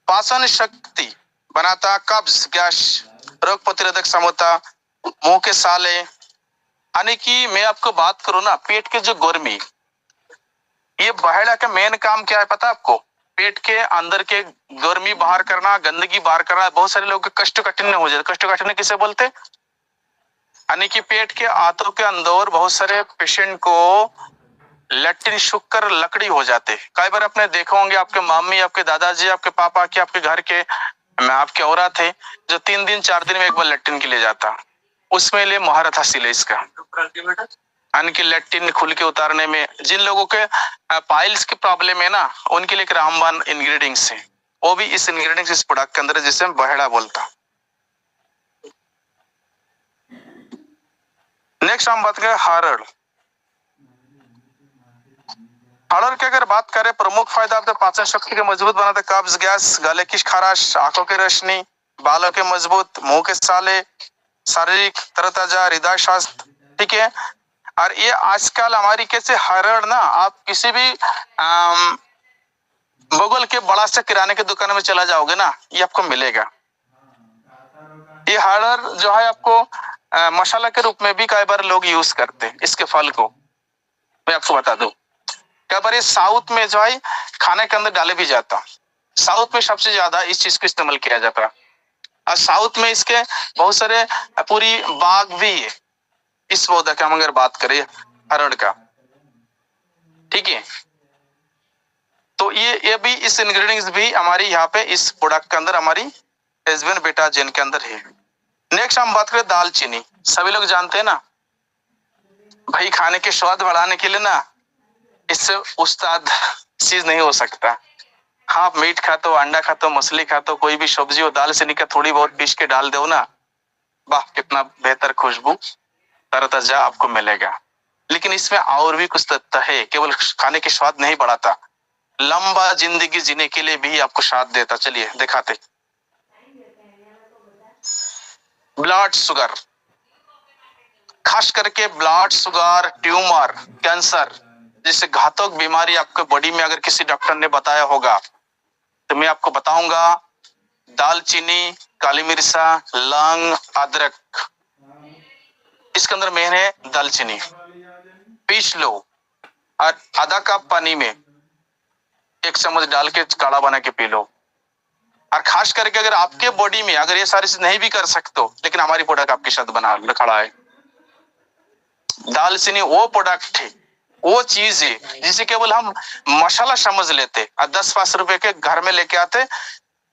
पाचन शक्ति बनाता, कब्ज, गैस, रोग प्रतिरोधक क्षमता, मुंह के साले, यानी कि मैं आपको बात करूं ना, पेट के जो गर्मी, ये बहेड़ा का मेन काम क्या है पता है आपको? पेट के अंदर के गर्मी बाहर करना, गंदगी बाहर करना। बहुत सारे लोग कोष्ठकाठिन्य हो जाते। कोष्ठकाठिन्य किसे बोलते? यानी कि पेट के आंतों के अंदर बहुत सारे पेशेंट को लैट्रिन सूख कर लकड़ी हो जाते। कई बार आपने देखा होंगे, आपके मम्मी, आपके दादाजी, आपके पापा के, आपके घर के, आपके औरत थे जो 3 दिन 4 दिन में एक बार लैट्रिन के लिए जाता। उसमें लिए महारत हासिल है इसका, यानी कि लैट्रिन खुल के उतारने में। जिन लोगों के पाइल्स की प्रॉब्लम है ना, उनके लिए एक रामबाण इंग्रेडिएंट्स है, वो भी इस इंग्रेडिएंट्स इस प्रोडक्ट के अंदर है, जिसे हम बहेड़ा बोलता। नेक्स्ट हम बात करें हरड़। हरड़ की अगर बात करें, प्रमुख फायदा आपके पाचन शक्ति के मजबूत बनाते, कब्ज, गैस, गले की खराश, आंखों की रोशनी, बालों के मजबूत, मुंह के साले, शारीरिक तरताजा, हृदय स्वास्थ्य, ठीक है। और ये आजकल हमारी कैसे हरड़ ना, आप किसी भी बगल के बड़ा से किराने की दुकान में चला जाओगे ना, ये आपको मिलेगा। ये हरड़ जो है आपको मसाला के रूप में भी कई बार लोग यूज करते हैं इसके फल को। मैं आपको बता दूं, कई बार ये साउथ में जो है खाने के अंदर डाले भी जाता। साउथ में सबसे ज्यादा इस चीज को इस्तेमाल किया जाता है, और साउथ में इसके बहुत सारे पूरी बाग भी है इस पौधा का, हम अगर बात करें हरड़ का, ठीक है। तो ये भी इस इंग्रेडिएंट्स भी हमारी यहाँ पे इस प्रोडक्ट के अंदर, हमारी एसबीएन बीटा जेन के अंदर है। नेक्स्ट हम बात करें दालचीनी। सभी लोग जानते हैं ना भाई, खाने के स्वाद बढ़ाने के लिए ना, इससे उस्ताद चीज नहीं हो सकता। हाँ, आप मीट खाते हो, अंडा खाते हो, मछली खाते हो, कोई भी सब्जी हो, दालचीनी का थोड़ी बहुत पीस के डाल दो ना, वाह कितना बेहतर खुशबू तरताजा आपको मिलेगा। लेकिन इसमें और भी कुछ तथ्य है, केवल खाने के स्वाद नहीं बढ़ाता, लंबा जिंदगी जीने के लिए भी आपको साथ देता। चलिए दिखाते। ब्लड शुगर, खास करके ब्लड शुगर, ट्यूमर, कैंसर जैसे घातक बीमारी आपके बॉडी में अगर किसी डॉक्टर ने बताया होगा, तो मैं आपको बताऊंगा दालचीनी, काली मिर्चा, लौंग, अदरक, इसके अंदर मेन है दालचीनी। पीस लो और आधा कप पानी में 1 चम्मच डाल के काढ़ा बना के पी लो। और खास करके अगर आपके बॉडी में अगर ये सारी चीज नहीं भी कर सकते हो, लेकिन हमारी प्रोडक्ट आपके साथ बना खड़ा है। दालचीनी वो प्रोडक्ट है, वो चीज है जिसे केवल हम मसाला समझ लेते और 10-5 रुपए के घर में लेके आते,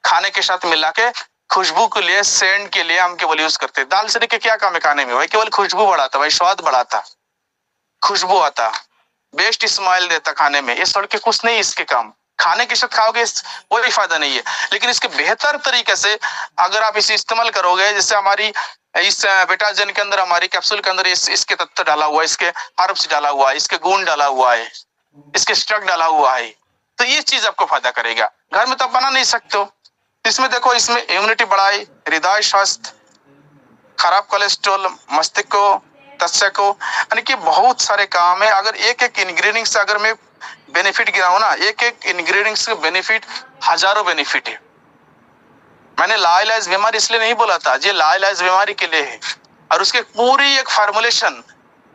खाने के साथ मिला के खुशबू के लिए, सेंट के लिए हम केवल यूज करते। दालचीनी के क्या काम है खाने में? भाई केवल खुशबू बढ़ाता, भाई स्वाद बढ़ाता, खुशबू आता, बेस्ट स्माइल देता खाने में। ये सड़ के कुछ नहीं इसके काम, खाने के साथ खाओगे कोई फायदा नहीं है। लेकिन इसके बेहतर तरीके से अगर आप इसे इस्तेमाल करोगे, जैसे हमारी इस बेटाजेन के अंदर, हमारी कैप्सूल के अंदर इसके तत्व डाला हुआ है, इसके हर्ब्स डाला हुआ है, इसके गुण डाला हुआ है, इसके स्टक डाला हुआ है, तो ये चीज आपको फायदा करेगा। घर में तो आप बना नहीं सकते हो। इसमें देखो, इसमें इम्यूनिटी बढ़ाई, हृदय स्वास्थ्य, खराब कोलेस्ट्रॉल, मस्तिष्क को, त्वचा को, यानी कि बहुत सारे काम है। अगर एक एक इंग्रेडिएंट से अगर मैं बेनिफिट गिराऊं ना, एक एक इंग्रेडिएंट्स के बेनिफिट हजारों बेनिफिट है। मैंने लाइलाज बीमारी इसलिए नहीं बोला था, ये लाइलाज बीमारी के लिए है, और उसके पूरी एक फार्मूलेशन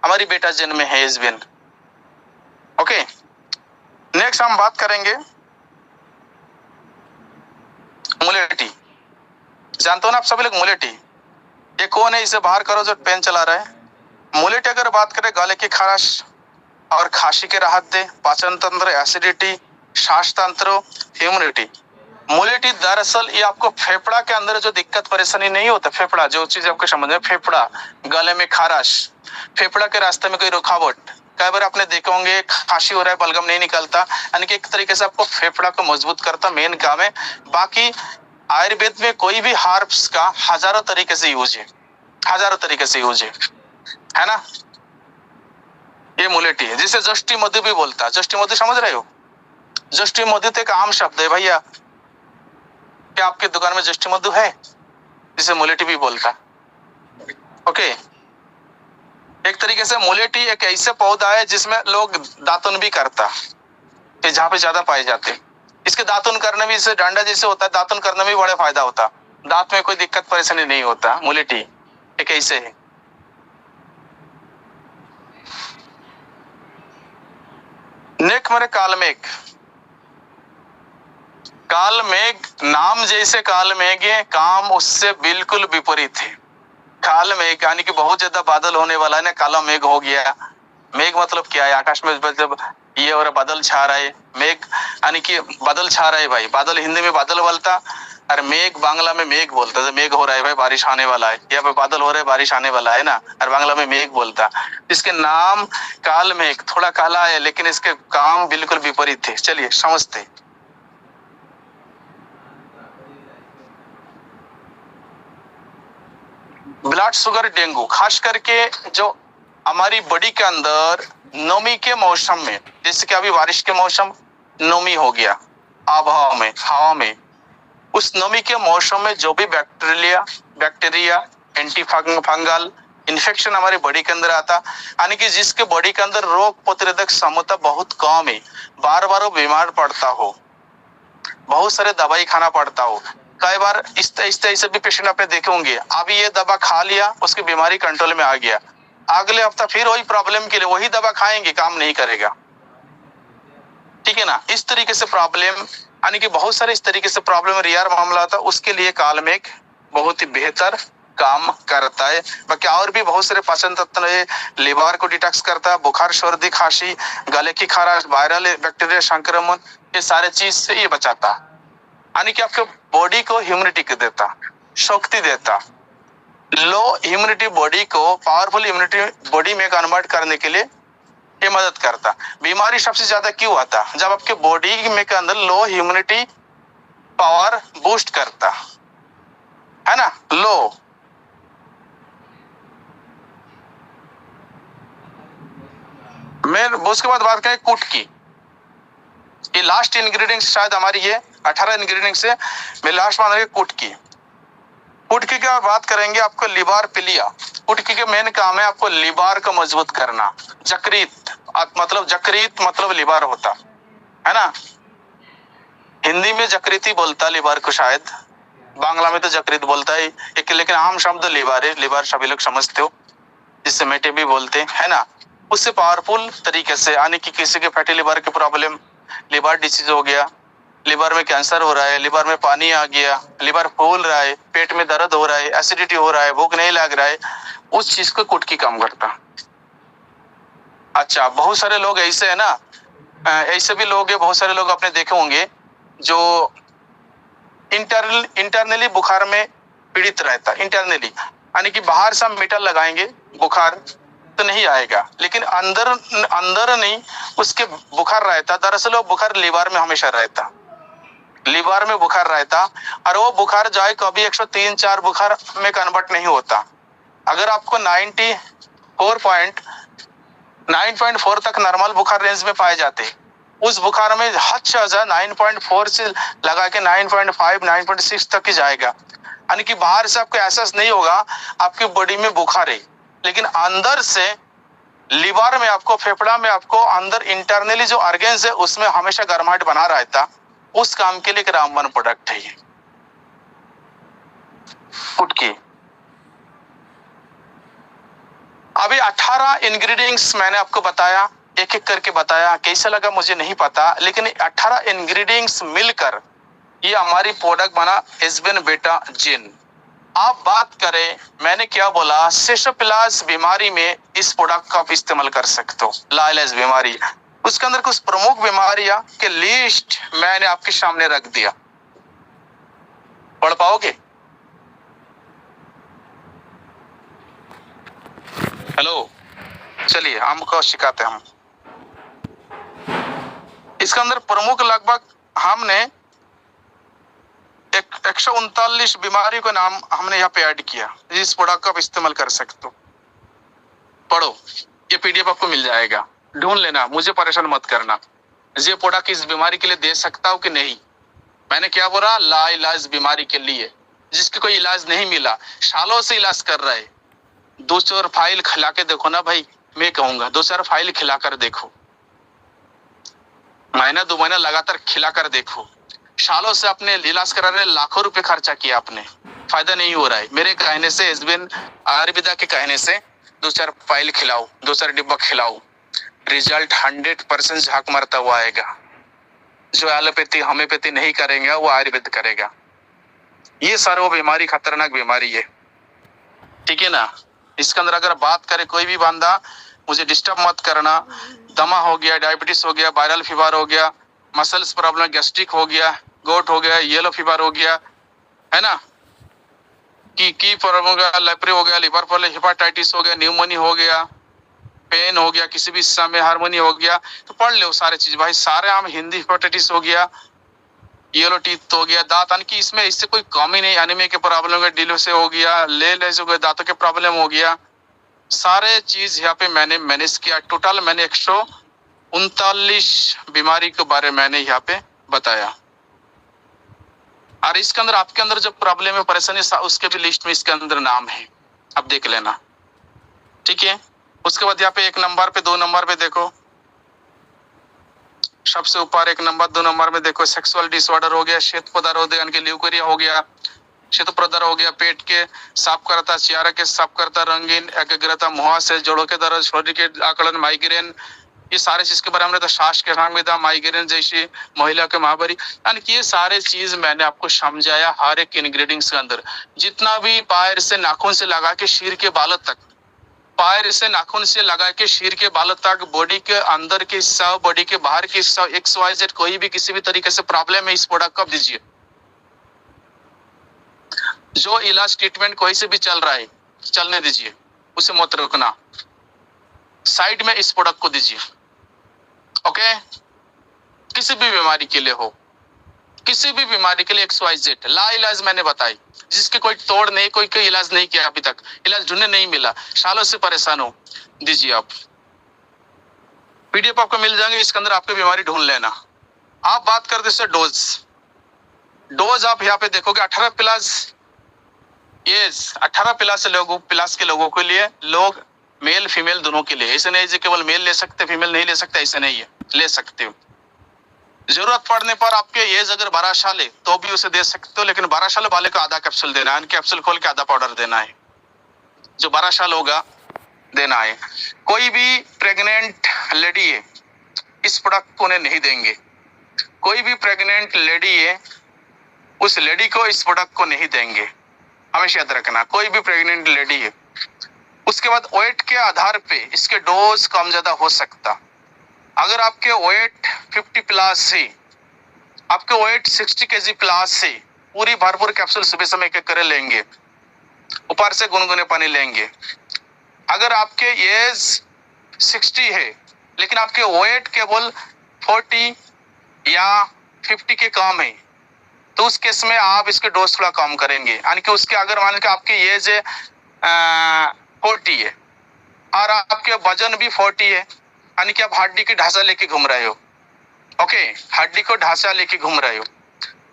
हमारी बेटा जेन में है एसबीएन। ओके, नेक्स्ट हम बात करेंगे मुलेटी। जानते हो ना आप सभी लोग मुलेटी? ये कौन है? इसे बाहर करो जो पेन चला रहा है। मुलेटी अगर बात करें, गले की खराश और खांसी के राहत दे, पाचन तंत्र, एसिडिटी, श्वास तंत्र, इम्यूनिटी। मुलेटी दरअसल ये आपको फेफड़ा के अंदर जो दिक्कत परेशानी नहीं होता, फेफड़ा जो चीज आपको समझ में, फेफड़ा, गले में खराश, फेफड़ा के रास्ते में कोई रुकावट, कई बार आपने देखे होंगे खांसी हो रहा है, बलगम नहीं निकलता, यानी कि एक तरीके से आपको फेफड़ा को मजबूत करता मेन काम है। बाकी आयुर्वेद में कोई भी हर्ब्स का हजारों तरीके से यूज है, हजारों तरीके से यूज है ना। ये मुलेठी है, जिसे जष्टी मधु भी बोलता है। जष्टी मधु समझ रहे हो? जष्टी मधु तो एक आम शब्द है भैया। क्या आपकी दुकान में जष्टी मधु है, जिसे मुलेठी भी बोलता? ओके। एक तरीके से मुलेठी एक ऐसा पौधा है जिसमें लोग दातुन भी करता है, जहाँ पे ज्यादा पाए जाते। इसके दातुन करने में, इससे डंडा जैसे होता है, दातुन करने में बड़ा फायदा होता। दांत में कोई दिक्कत परेशानी नहीं होता। मुलेठी एक ऐसे है। नेक मरे कालमेघ। कालमेघ नाम जैसे कालमेघ है, काम उससे बिल्कुल विपरीत है। कालमेघ यानी कि बहुत ज्यादा बादल होने वाला है ना, काला मेघ हो गया। मेघ मतलब क्या है? आकाश में जब ये और बादल छा रहा है, मेघ यानी कि बादल छा रहा है भाई। बादल हिंदी में बादल बोलता, और मेघ बांग्ला में मेघ बोलता है। मेघ हो रहा है भाई, बारिश आने वाला है, या पे बादल हो रहा है, बारिश आने वाला है ना, और बांग्ला में मेघ बोलता। इसके नाम काल मेघ, थोड़ा काला है लेकिन इसके काम बिल्कुल विपरीत थे। चलिए समझते। ब्लड शुगर, डेंगू, खास करके जो हमारी बॉडी के अंदर नमी के मौसम में, जैसे कि अभी बारिश के मौसम, नमी हो गया आबहवा में, हवा में, उस नमी के मौसम में जो भी बैक्टीरिया एंटी फंगल इन्फेक्शन हमारी बॉडी के अंदर आता, यानी कि जिसके बॉडी के अंदर रोग प्रतिरोधक क्षमता बहुत कम है, बार बार वो बीमार पड़ता हो, बहुत सारे दवाई खाना पड़ता हो। कई बार इस तरह से भी पेशेंट आपने देखे होंगे, अभी ये दवा खा लिया, उसकी बीमारी कंट्रोल में आ गया, अगले हफ्ता फिर वही प्रॉब्लम के लिए वही दवा खाएंगे, काम नहीं करेगा। ठीक है ना। इस तरीके से प्रॉब्लम, यानी कि बहुत सारे इस तरीके से प्रॉब्लम रियल मामला होता है, उसके लिए कालमेघ बहुत ही बेहतर काम करता है। बाकी और भी बहुत सारे पाचन तत्व है, लिवर को डिटॉक्स करता है, बुखार, सर्दी, खांसी, गले की खराश, वायरल बैक्टीरिया संक्रमण, ये सारे चीज से ये बचाता, यानी कि आपके बॉडी को ह्यूमिडिटी देता, शक्ति देता। लो इम्यूनिटी बॉडी को पावरफुल इम्यूनिटी बॉडी में कन्वर्ट करने के लिए ये मदद करता। बीमारी सबसे ज्यादा क्यों आता? जब आपके बॉडी में के अंदर लो इम्यूनिटी पावर बूस्ट करता है ना, लो। मैं उसके बाद बात करें कुटकी। ये लास्ट इंग्रेडिएंट्स शायद हमारी ये 18 इंग्रेडिएंट्स है, मैं लास्ट मान रही कुटकी। कुटकी की बात करेंगे, आपको लिवर पिलिया। कुटकी के मेन काम है आपको लिवर को मजबूत करना। जकृत मतलब लिवर होता है ना, हिंदी में जकृति बोलता लिवर को, शायद बांग्ला में तो जकृत बोलता है एक, लेकिन आम शब्द लिवर है। लिवर सभी लोग समझते हो, जिससे मेटे भी बोलते हैं ना। उससे पावरफुल तरीके से, यानी कि किसी के फैटी लिवर की प्रॉब्लम, लिवर डिसीज हो गया, लिवर में कैंसर हो रहा है, लिवर में पानी आ गया, लिवर फूल रहा है, पेट में दर्द हो रहा है, एसिडिटी हो रहा है, भूख नहीं लग रहा है, उस चीज को कुटकी काम करता। अच्छा, बहुत सारे लोग ऐसे है ना, ऐसे भी लोग है, बहुत सारे लोग आपने देखे होंगे जो इंटरनली बुखार में पीड़ित रहता। इंटरनली यानी कि बाहर से हम मीटर लगाएंगे बुखार तो नहीं आएगा, लेकिन अंदर नहीं उसके बुखार रहता। दरअसल वो बुखार लिवर में हमेशा रहता, लिवर में बुखार रहता, और वो बुखार जाए कभी 103-4 बुखार में कन्वर्ट नहीं होता। अगर आपको 9.4 तक नॉर्मल बुखार रेंज में पाए जाते, उस बुखार में हद से ज्यादा 9.4 से लगा के 9.5 9.6 तक ही जाएगा। यानी कि बाहर से आपको एहसास नहीं होगा आपकी बॉडी में बुखार है, लेकिन अंदर से लिवर में आपको, फेफड़ा में आपको, अंदर इंटरनली जो ऑर्गन्स है उसमें हमेशा गर्माहट बना रहता। उस काम के लिए एक रामबाण प्रोडक्ट है ये कुटकी। अभी 18 इंग्रेडिएंट्स मैंने आपको बताया, एक एक करके बताया, कैसा लगा मुझे नहीं पता, लेकिन 18 इंग्रेडिएंट्स मिलकर ये हमारी प्रोडक्ट बना एसबीएन बेटा जिन। आप बात करें, मैंने क्या बोला, सेशोपिलास बीमारी में इस प्रोडक्ट का आप इस्तेमाल कर सकते हो। लाइलेज बीमारी, उसके अंदर कुछ प्रमुख बीमारियां के लिस्ट मैंने आपके सामने रख दिया, पढ़ पाओगे? हेलो, चलिए हमको सिखाते हैं हम। इसके अंदर प्रमुख लगभग हमने 139 बीमारी का नाम हमने यहाँ पे ऐड किया। इस प्रोडक्ट का आप इस्तेमाल कर सकते हो। पढ़ो, ये पीडीएफ आपको मिल जाएगा, ढूंढ लेना, मुझे परेशान मत करना। ये प्रोडक्ट इस बीमारी के लिए दे सकता हूँ कि नहीं। मैंने क्या बोला, लाइलाज बीमारी के लिए, जिसके कोई इलाज नहीं मिला, सालों से इलाज कर रहा है। 2-4 फाइल खिला के देखो ना भाई, मैं कहूंगा 2-4 फाइल खिला कर देखो, महीना 2 महीना लगातार खिला कर देखो। सालों से अपने इलाज करा रहे, लाखों रुपए खर्चा किया आपने, फायदा नहीं हो रहा है। मेरे कहने से, एसबीएन आयुर्वेदा के कहने से 2-4 फाइल खिलाओ, 2-4 डिब्बा खिलाओ, रिजल्ट 100% झांक मारता हुआ आएगा। जो एलोपैथी होम्योपैथी नहीं करेंगे वो आयुर्वेद करेगा। ये सारा वो बीमारी खतरनाक बीमारी है, ठीक है ना। इसके अंदर अगर बात करें, कोई भी बंदा मुझे डिस्टर्ब मत करना, दमा हो गया, डायबिटीज हो गया, वायरल फीवर हो गया, मसल्स प्रॉब्लम, गैस्ट्रिक हो गया, गोट हो गया, येलो फीवर हो गया, है ना, की प्रॉब्लम हो गया, लेप्रे हो गया, लिवर प्रॉब्लम, हेपाटाइटिस हो गया, न्यूमोनिया हो गया, पेन हो गया, किसी भी हिस्सा में हार्मोनी हो गया, तो पढ़ लो सारे चीज भाई, सारे आम हिंदी। हेपाटाइटिस हो गया, येलो टीथ हो गया, दांत, यानी कि इसमें इससे कोई कमी नहीं। एनीमिया के प्रॉब्लम हो गया, डिलो से हो गया, ले हो गया, दांतों के प्रॉब्लम हो गया, सारे चीज यहाँ पे मैंने मैनेज किया। टोटल मैंने 139 बीमारी के बारे में मैंने यहाँ पे बताया। और इसके अंदर आपके अंदर जो प्रॉब्लम है, परेशानी, उसके भी लिस्ट में इसके अंदर नाम है, अब देख लेना, ठीक है। उसके बाद यहाँ पे 1 नंबर पे, 2 नंबर पे देखो, सबसे ऊपर 1 नंबर 2 नंबर में देखो, सेक्सुअल डिसऑर्डर हो गया, श्वेत पदार्थ हो गया, यानी कि ल्यूकेरिया हो गया, श्वेत पदार्थ हो गया, पेट के साफ करता, चेहरा के साफ करता, रंगीन एकाग्रता, मुहासे, जोड़ों के दर्द, शरीर के आकलन, माइग्रेन, ये सारे चीज के बारे में, तो सांस के में माइग्रेन जैसी, महिला के महामारी, यानी कि ये सारे चीज मैंने आपको समझाया। हर एक इंग्रेडिएंट्स के अंदर, जितना भी पैर से नाखून से लगा के सिर के बालों तक, पैर से नाखून से लगा के सिर के बालों तक, बॉडी के अंदर के हिस्सा, बॉडी के बाहर के हिस्सा, XYZ कोई भी किसी भी तरीके से प्रॉब्लम है, इस प्रोडक्ट को दीजिए। जो इलाज ट्रीटमेंट कोई से भी चल रहा है, चलने दीजिए, उसे मत रोकना, साइड में इस प्रोडक्ट को दीजिए, ओके। किसी भी बीमारी के लिए हो, किसी भी बीमारी के लिए XYZ लाइलाज मैंने बताई, जिसके कोई तोड़ नहीं, कोई इलाज नहीं किया अभी तक, इलाज ढूंढने नहीं मिला, सालों से परेशान हो, दीजिए आप। पीडीएफ आपको मिल जाएंगे, इसके अंदर आपकी बीमारी ढूंढ लेना। आप बात करते से डोज आप यहाँ पे देखोगे 18 प्लस एज, 18 प्लस प्लस के लोगों के लिए, लोग मेल फीमेल दोनों के लिए, ऐसे नहीं है केवल मेल ले सकते फीमेल नहीं ले सकते, ऐसे नहीं है, ले सकते हो। जरूरत पड़ने पर आपके एज अगर 12 साल है तो भी उसे दे सकते हो, लेकिन 12 साल वाले को आधा कैप्सूल देना है, कैप्सूल खोल के आधा पाउडर देना है, जो 12 साल होगा देना है। कोई भी प्रेग्नेंट लेडी है, इस प्रोडक्ट को उन्हें नहीं देंगे। कोई भी प्रेग्नेंट लेडी है, उस लेडी को इस प्रोडक्ट को नहीं देंगे, हमेशा याद रखना। कोई भी प्रेग्नेंट लेडी है, उसके बाद वेट के आधार पे इसके डोज कम ज्यादा हो सकता। अगर आपके वेट 50 प्लस है, आपके वेट 60 kg प्लस है, पूरी भरपूर कैप्सूल सुबह समय एक करे लेंगे, ऊपर से गुनगुने पानी लेंगे। अगर आपके एज 60 है लेकिन आपके वेट केवल 40 या 50 के कम है, तो उस केस में आप इसके डोज थोड़ा कम करेंगे, यानी कि उसके अगर मान के आपकी एज 40 है और आपके वजन भी 40 है, यानी कि आप हड्डी की ढांचा लेके घूम रहे हो, ओके, हड्डी को ढांचा लेके घूम रहे हो।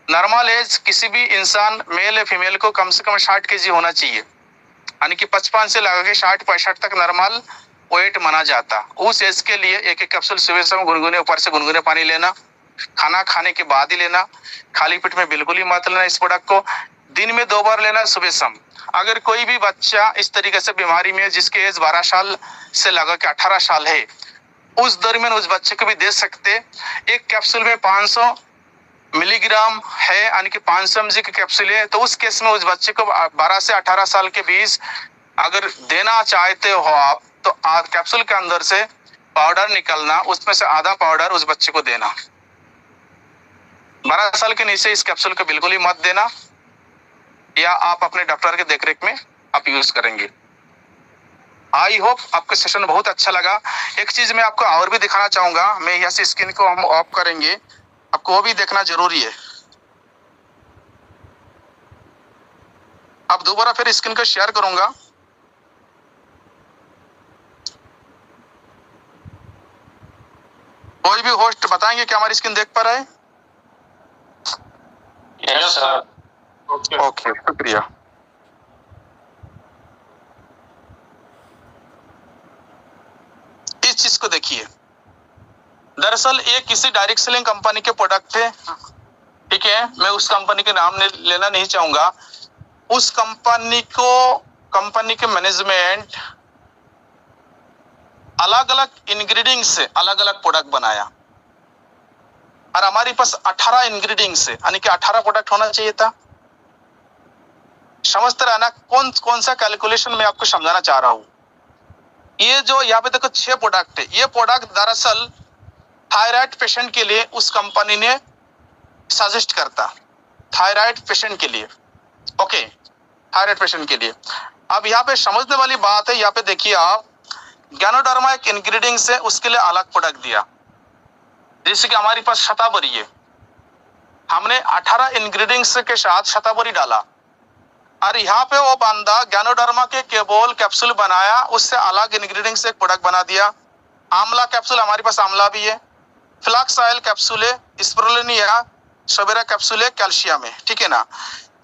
नॉर्मल एज किसी भी इंसान, मेल या फीमेल को कम से कम 60 kg होना चाहिए, यानी कि 55 से लगा के 60-65 तक नॉर्मल वेट माना जाता। उस एज के लिए एक कैप्सूल सुबह शाम गुनगुने, ऊपर से गुनगुने पानी लेना, खाना खाने के बाद ही लेना, खाली पेट में बिल्कुल ही मत लेना। इस प्रोडक्ट को दिन में 2 बार लेना, सुबह शाम। अगर कोई भी बच्चा इस तरीके से बीमारी में, जिसके एज 12 साल से लगा के 18 साल है, उस दरमियान उस बच्चे को भी दे सकते। एक कैप्सूल में 500 मिलीग्राम है, यानी कि 500 mg की कैप्सूल है, तो उस केस में उस बच्चे को 12 से 18 साल के बीच अगर देना चाहते हो आप, तो कैप्सूल के अंदर से पाउडर निकलना, उसमें से आधा पाउडर उस बच्चे को देना। 12 साल के नीचे इस कैप्सूल को बिल्कुल ही मत देना, या आप अपने डॉक्टर के देखरेख में आप यूज करेंगे। आई होप आपका सेशन बहुत अच्छा लगा। एक चीज मैं आपको और भी दिखाना चाहूंगा, मैं यहाँ से स्क्रीन को हम ऑफ करेंगे, आपको वो भी देखना जरूरी है। अब दोबारा फिर स्क्रीन को शेयर करूंगा। कोई भी होस्ट बताएंगे कि हमारी स्क्रीन देख पा रहा है? Yes sir. ओके, शुक्रिया। इस चीज को देखिए, दरअसल ये किसी डायरेक्ट सेलिंग कंपनी के प्रोडक्ट थे, ठीक है, मैं उस कंपनी के नाम लेना नहीं चाहूंगा। उस कंपनी के मैनेजमेंट अलग अलग इंग्रेडिएंट से अलग अलग प्रोडक्ट बनाया, और हमारे पास 18 इंग्रेडिएंट से यानी कि 18 प्रोडक्ट होना चाहिए था। समझते रहे ना कौन सा कैलकुलेशन मैं आपको समझाना चाह रहा हूं। ये जो यहाँ पे देखो 6 प्रोडक्ट है, ये प्रोडक्ट दरअसल थायराइड पेशेंट के लिए उस कंपनी ने सजेस्ट करता, थायराइड पेशेंट के लिए। ओके, थायराइड पेशेंट के लिए। अब यहाँ पे समझने वाली बात है, यहाँ पे देखिए आप, गैनोडर्मा एक इंग्रेडिएंट से उसके लिए अलग प्रोडक्ट दिया, जैसे कि हमारे पास शतावरी है, हमने 18 इंग्रेडिएंट्स के साथ शतावरी डाला, और यहाँ पे वो बंदा गैनोडर्मा के केबोल कैप्सूल बनाया, उससे अलग इंग्रेडिएंट से एक प्रोडक्ट बना दिया। आंवला कैप्सूल, हमारे पास आंवला भी है, फ्लैक्स ऑयल कैप्सूल है, स्पिरुलिना सवेरा कैप्सूल है, कैल्शियम है, ठीक है ना।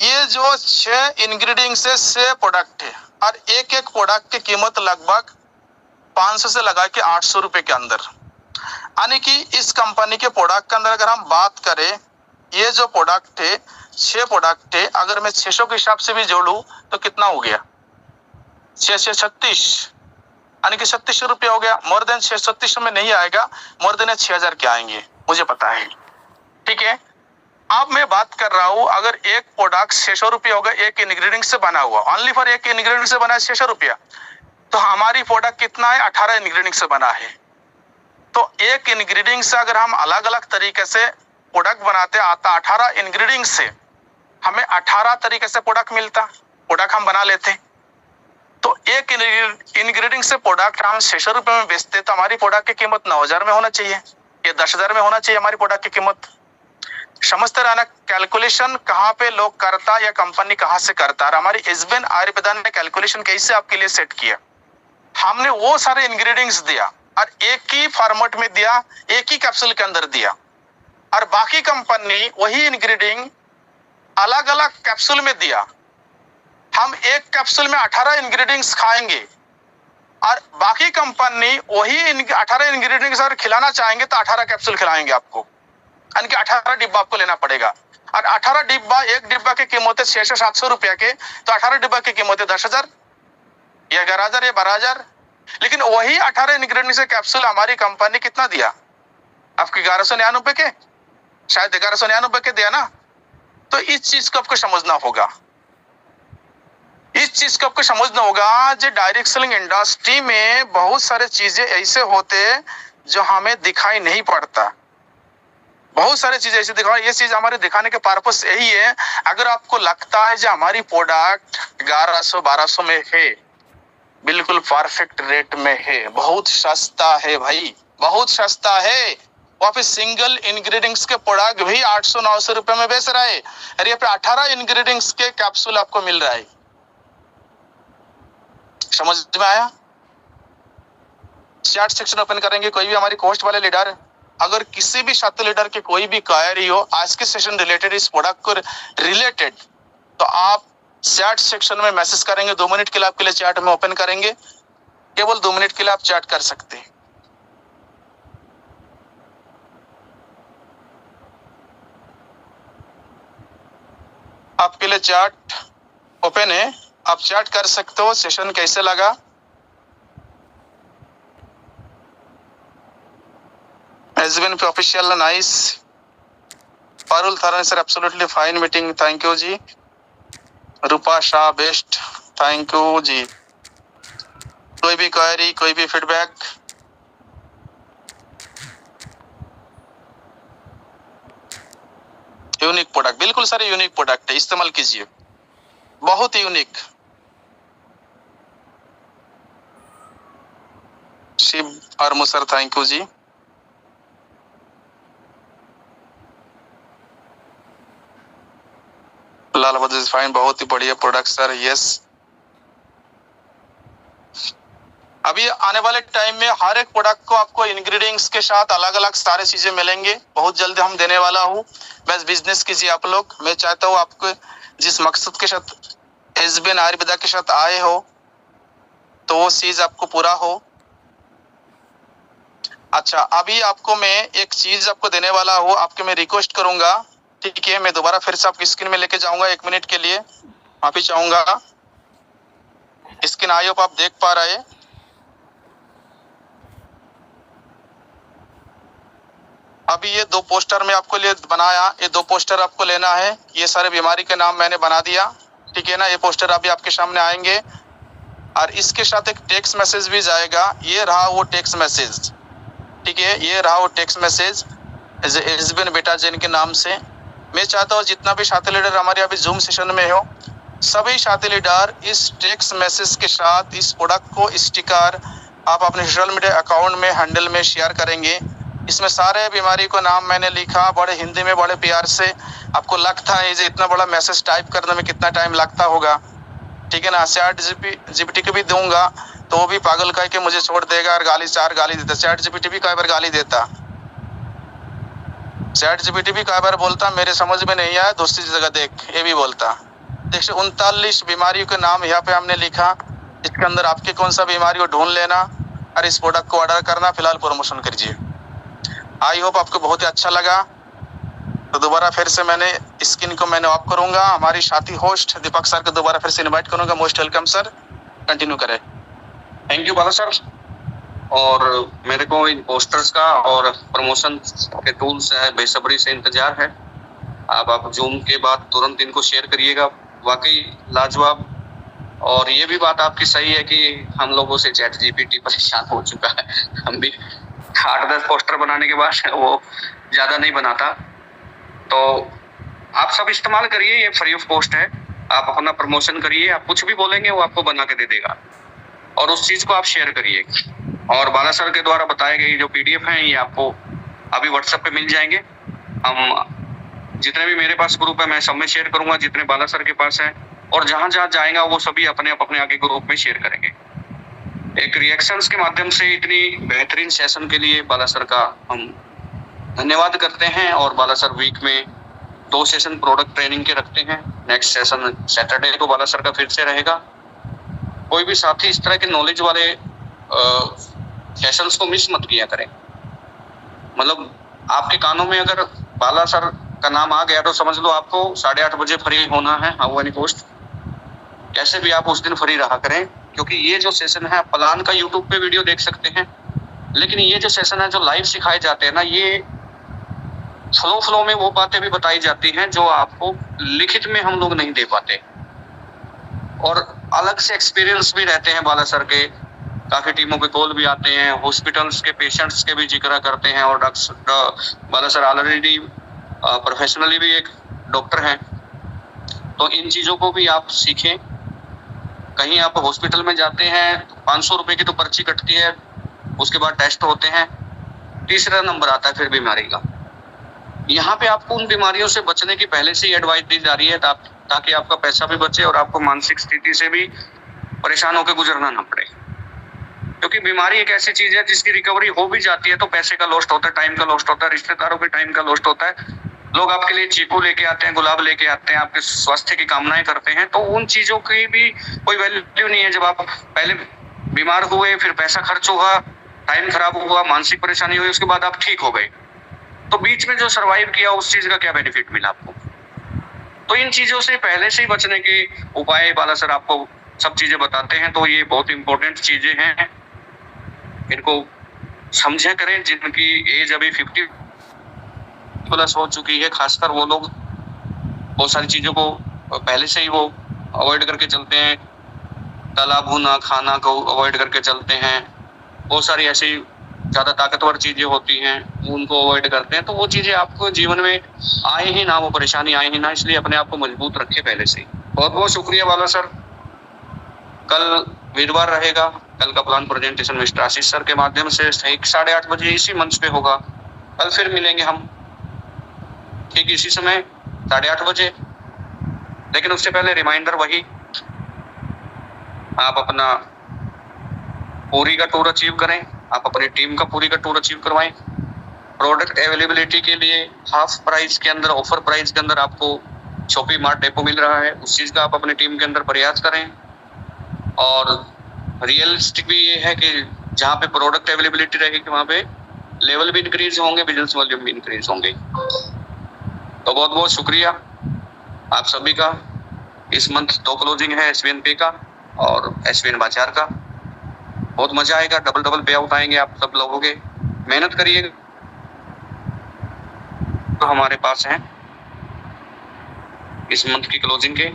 ये जो 6 इंग्रेडिएंट से 6 प्रोडक्ट है, और एक एक प्रोडक्ट की कीमत लगभग 500 से लगा के 800 रुपए के अंदर। यानी कि इस कंपनी के प्रोडक्ट के अंदर अगर हम बात करें, ये जो प्रोडक्ट है 6 प्रोडक्ट है, अगर मैं 600 के हिसाब से भी जोड़ू तो कितना हो गया, 6 36, यानी कि 3600 रुपया हो गया। मोर देन 3600 में नहीं आएगा, मोर देन 6000 के आएंगे, मुझे पता है, ठीक है। अब मैं बात कर रहा हूं, अगर एक प्रोडक्ट 600 रुपया होगा, एक इंग्रेडिएंट से बना हुआ, ओनली फॉर एक इंग्रेडिएंट से बना है 600 रुपया, तो हमारी प्रोडक्ट कितना है, 18 इंग्रेडिएंट से बना है। तो एक इंग्रेडिएंट से अगर हम अलग अलग तरीके से प्रोडक्ट बनाते आता 18 इंग्रेडिएंट से, हमें 18 तरीके से प्रोडक्ट मिलता, प्रोडक्ट हम बना लेते। तो एक इंग्रेडिएंट से प्रोडक्ट हम 600 रुपए में बेचते, तो हमारी प्रोडक्ट की कीमत 9000 में होना चाहिए या 10000 में होना चाहिए हमारी प्रोडक्ट की कीमत। समझते रहना कैलकुलेशन कहाँ पे लोग करता या कंपनी कहाँ से करता, और हमारी एसबीएन आयुर्वेदा ने कैलकुलेशन कैसे आपके लिए सेट किया। हमने वो सारे इंग्रेडिएंट्स दिया और एक ही फॉर्मेट में दिया, एक ही कैप्सूल के अंदर दिया, और बाकी कंपनी वही इंग्रेडिएंट अलग अलग कैप्सूल में दिया। हम एक कैप्सूल में 18 इंग्रेडिएंट्स खाएंगे, और बाकी कंपनी वही 18 इंग्रेडिएंट्स अगर खिलाना चाहेंगे तो 18 कैप्सूल खिलाएंगे आपको, यानी कि 18 डिब्बा आपको लेना पड़ेगा। और 18 डिब्बा, एक डिब्बा की कीमत है 600-700 रुपया के, तो 18 डिब्बा की कीमत है 10,000 या 11,000 या 12,000। लेकिन वही 18 इंग्रेडिएंट से कैप्सूल हमारी कंपनी कितना दिया आपको, 1199 के, शायद 1199 के दिया ना। तो इस चीज को आपको समझना होगा, इस चीज को आपको समझना होगा। जो डायरेक्ट सेलिंग इंडस्ट्री में बहुत सारे चीजें ऐसे होते जो हमें दिखाई नहीं पड़ता, बहुत सारी चीजें ऐसे दिखा, ये चीज हमारे दिखाने के पर्पस यही है। अगर आपको लगता है जो हमारी प्रोडक्ट 1100-1200 में है, बिल्कुल परफेक्ट रेट में है, बहुत सस्ता है भाई, बहुत सस्ता है। वहां पे सिंगल इंग्रेडिएंट्स के प्रोडक्ट भी 800-900 रुपए में बेच रहा है, और यहाँ पे 18 इंग्रेडिएंट्स के कैप्सूल आपको मिल रहा है। समझ में आया? चैट सेक्शन ओपन करेंगे, कोई भी हमारी कोस्ट वाले लीडर, अगर किसी भी छात्र लीडर के कोई भी क्वेरी हो आज के सेशन रिलेटेड, इस प्रोडक्ट को रिलेटेड, तो आप चैट सेक्शन में मैसेज करेंगे। 2 मिनट के लिए आपके लिए चैट में ओपन करेंगे, केवल 2 मिनट के लिए आप चैट कर सकते हैं। आपके लिए चैट ओपन है, आप चैट कर सकते हो। सेशन कैसे लगा? एसबीएन पे official nice. Parul Tharan sir absolutely fine meeting, thank you ji. Rupa Shah best, thank you ji. कोई भी क्वेरी, कोई भी फीडबैक? यूनिक प्रोडक्ट, बिल्कुल सारे यूनिक प्रोडक्ट है, इस्तेमाल कीजिए, बहुत unique. Asif Armu sir, thank you ji. Lal Badal fine, बहुत ही बढ़िया प्रोडक्ट सर, यस। अभी आने वाले टाइम में हर एक प्रोडक्ट को आपको इंग्रेडिएंट्स के साथ अलग अलग सारे चीजें मिलेंगे, बहुत जल्दी हम देने वाला हूँ। बस बिजनेस कीजिए आप लोग। मैं चाहता हूँ आपको जिस मकसद के साथ एसबीएन आयुर्वेदा के साथ आए हो तो वो चीज आपको पूरा हो। अच्छा, अभी आपको मैं एक चीज आपको देने वाला हूँ, आपके मैं रिक्वेस्ट करूंगा, ठीक है? मैं दोबारा फिर से आपकी स्क्रीन में लेके जाऊंगा 1 मिनट के लिए, माफी चाहूंगा। स्क्रीन आई होप आप देख पा रहे हैं। अभी ये 2 पोस्टर मैं आपको लिए बनाया, ये 2 पोस्टर आपको लेना है। ये सारे बीमारी के नाम मैंने बना दिया, ठीक है ना? ये पोस्टर अभी आपके सामने आएंगे और इसके साथ एक टेक्स्ट मैसेज भी जाएगा। ये रहा वो टेक्स्ट मैसेज, ठीक है? ये रहा वो टेक्स्ट मैसेज एसबीएन बेटा जैन के नाम से। मैं चाहता हूँ जितना भी साथी लीडर हमारे अभी जूम सेशन में हो, सभी साथी लीडर इस टेक्स्ट मैसेज के साथ इस प्रोडक्ट को स्टिकर आप अपने सोशल मीडिया अकाउंट में हैंडल में शेयर करेंगे। इसमें सारे बीमारी को नाम मैंने लिखा बड़े हिंदी में बड़े प्यार से। आपको लगता है ये इतना बड़ा मैसेज टाइप करने में कितना टाइम लगता होगा, ठीक है ना? चैट जीपीटी को भी दूंगा तो वो भी पागल कह के मुझे छोड़ देगा और गाली देता। चैट जीपीटी भी कई बार गाली देता, चैट जीपीटी भी कई बार बोलता मेरे समझ में नहीं आया, दूसरी जगह देख, ये भी बोलता। 139 बीमारियों के नाम यहाँ पे हमने लिखा, इसके अंदर आपके कौन सा बीमारी को ढूंढ लेना और इस प्रोडक्ट को ऑर्डर करना, फिलहाल प्रमोशन करिए। आई होप आपको बहुत ही अच्छा लगा। तो दोबारा फिर से मैंने स्क्रीन को मैंने ऑफ करूंगा। हमारी साथी होस्ट दीपक सर को दोबारा फिर से इनवाइट करूंगा। मोस्ट वेलकम सर, कंटिन्यू करें। Thank you Bala sir. और मेरे को इन पोस्टर्स का और प्रमोशन के टूल्स है बेसब्री से इंतजार है। आप जूम के बाद तुरंत इनको शेयर करिएगा, वाकई लाजवाब। और ये भी बात आपकी सही है कि हम लोगों से चैट जीपीटी परेशान हो चुका है। हम भी 8-10 पोस्टर बनाने के बाद वो ज्यादा नहीं बनाता। तो आप सब इस्तेमाल करिए, ये फ्री ऑफ कॉस्ट है। आप अपना प्रमोशन करिए, आप कुछ भी बोलेंगे वो आपको बना के दे देगा और उस चीज को आप शेयर करिए। और बाला सर के द्वारा बताए गए जो पीडीएफ हैं ये आपको अभी व्हाट्सएप पे मिल जाएंगे। हम जितने भी मेरे पास ग्रुप है मैं सब में शेयर करूंगा, जितने बाला सर के पास है, और जहां जहां जाएगा वो सभी अपने आगे ग्रुप में शेयर करेंगे। एक रिएक्शंस के माध्यम से इतनी बेहतरीन सेशन के लिए बाला सर का हम धन्यवाद करते हैं। और बाला सर वीक में 2 सेशन प्रोडक्ट ट्रेनिंग के रखते हैं। नेक्स्ट सेशन सैटरडे को बाला सर का फिर से रहेगा। कोई भी साथी इस तरह के नॉलेज वाले सेशंस को मिस मत किया करें। मतलब आपके कानों में अगर बाला सर का नाम आ गया तो समझ लो आपको 8:30 बजे फ्री होना है, हाउ एनी कॉस्ट। कैसे भी आप उस दिन फ्री रहा करें, क्योंकि ये जो सेशन है प्लान का यूट्यूब पे वीडियो देख सकते हैं, लेकिन ये जो सेशन है जो लाइव सिखाए जाते हैं ना, ये फ्लो में वो बातें भी बताई जाती हैं जो आपको लिखित में हम लोग नहीं दे पाते। और अलग से एक्सपीरियंस भी रहते हैं बाला सर के। काफी टीमों के कॉल भी आते हैं, हॉस्पिटल्स के पेशेंट्स के भी जिक्र करते हैं। और डॉक्टर बाला सर ऑलरेडी प्रोफेशनली भी एक डॉक्टर हैं, तो इन चीजों को भी आप सीखें। कहीं आप हॉस्पिटल में जाते हैं 500 रुपए की तो पर्ची कटती है, उसके बाद टेस्ट होते हैं, तीसरा नंबर आता है फिर बीमारी का। यहाँ पे आपको उन बीमारियों से बचने की पहले से ही एडवाइस दी जा रही है ताकि आपका पैसा भी बचे और आपको मानसिक स्थिति से भी परेशान होकर गुजरना ना पड़े। क्योंकि बीमारी एक ऐसी चीज है जिसकी रिकवरी हो भी जाती है तो पैसे का लॉस्ट होता है, टाइम का लॉस्ट होता है, रिश्तेदारों के टाइम का लॉस्ट होता है। लोग आपके लिए चीकू लेके आते हैं, गुलाब लेके आते हैं, आपके स्वास्थ्य की कामनाएं करते हैं, तो उन चीजों की भी कोई वैल्यू नहीं है। जब आप पहले बीमार हुए, फिर पैसा खर्च हुआ, टाइम खराब हुआ, मानसिक परेशानी हुई, उसके बाद आप ठीक हो गए, तो बीच में जो सर्वाइव किया उस चीज का क्या बेनिफिट मिला आपको? तो इन चीजों से पहले से ही बचने के उपाय बाला सर आपको सब चीजें बताते हैं। तो ये बहुत इंपॉर्टेंट चीजें हैं, इनको समझे करें। जिनकी एज अभी 50 प्लस हो चुकी है, खासकर वो लोग बहुत सारी चीजों को पहले से ही वो अवॉइड करके चलते हैं। तला भुना खाना को अवॉइड करके चलते हैं, बहुत सारी ऐसी ज्यादा ताकतवर चीजें होती हैं उनको अवॉइड करते हैं। तो वो चीजें आपको जीवन में आए ही ना, वो परेशानी आए ही ना, इसलिए अपने आप को मजबूत रखे पहले से ही। बहुत बहुत शुक्रिया बाला सर। कल वीरवार रहेगा, कल का प्लान प्रेजेंटेशन मिस्टर आशीष सर के माध्यम से ठीक 8:30 बजे इसी मंच पे होगा। कल फिर मिलेंगे हम ठीक इसी समय 8:30 बजे। लेकिन उससे पहले रिमाइंडर वही, आप अपना पूरी का टूर अचीव करें, आप अपनी टीम का पूरी का टूर अचीव करवाएं। प्रोडक्ट अवेलेबिलिटी के लिए हाफ प्राइस के अंदर, ऑफर प्राइस के अंदर आपको शॉपी मार्ट डेपो मिल रहा है, उस चीज़ का आप अपनी टीम के अंदर प्रयास करें। और रियलिस्टिक भी ये है कि जहाँ पे प्रोडक्ट अवेलेबिलिटी रहेगी वहाँ पे लेवल भी इंक्रीज होंगे, बिजनेस वॉल्यूम भी इंक्रीज होंगे। तो बहुत बहुत शुक्रिया आप सभी का। इस मंथ 2 क्लोजिंग है एसबीएन पे का और एसबीएन बाजार का। बहुत मजा आएगा, डबल पे आउट आएंगे आप सब लोगों के। मेहनत करिएगा, तो हमारे पास हैं इस मंथ की क्लोजिंग के,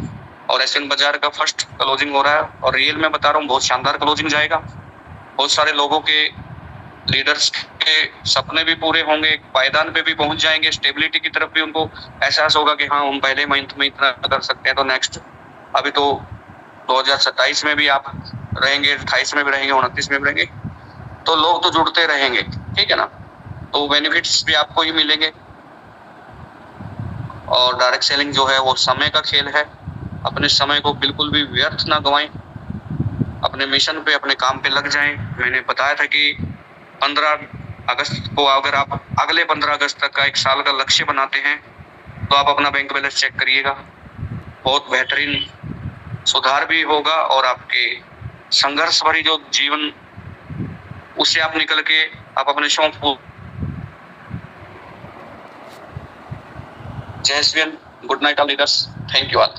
और एसबीएन बाजार का फर्स्ट क्लोजिंग हो रहा है और रियल में बता रहा हूँ बहुत शानदार क्लोजिंग जाएगा। बहुत सारे लोगों के, लीडर्स के सपने भी पूरे होंगे, पायदान पे भी पहुंच जाएंगे, स्टेबिलिटी की तरफ भी उनको एहसास होगा कि हाँ हम पहले मंथ में इतना कर सकते हैं, तो नेक्स्ट अभी तो 2027 में भी आप रहेंगे, 28 में भी रहेंगे, 29 में भी रहेंगे, तो लोग तो जुड़ते रहेंगे, ठीक है ना। तो बेनिफिट्स भी आपको ही मिलेंगे। और डायरेक्ट सेलिंग जो है वो समय का खेल है, अपने समय को बिल्कुल भी व्यर्थ ना गवाएं, अपने मिशन पे, अपने काम पे लग जाएं। मैंने बताया था कि 15 अगस्त को अगर आप अगले 15 अगस्त तक का 1 साल का लक्ष्य बनाते हैं तो आप अपना बैंक बैलेंस चेक करिएगा, बहुत बेहतरीन सुधार भी होगा और आपके संघर्ष भरी जो जीवन उससे आप निकल के आप अपने शौक को। जय SBN, good night all leaders, thank you all.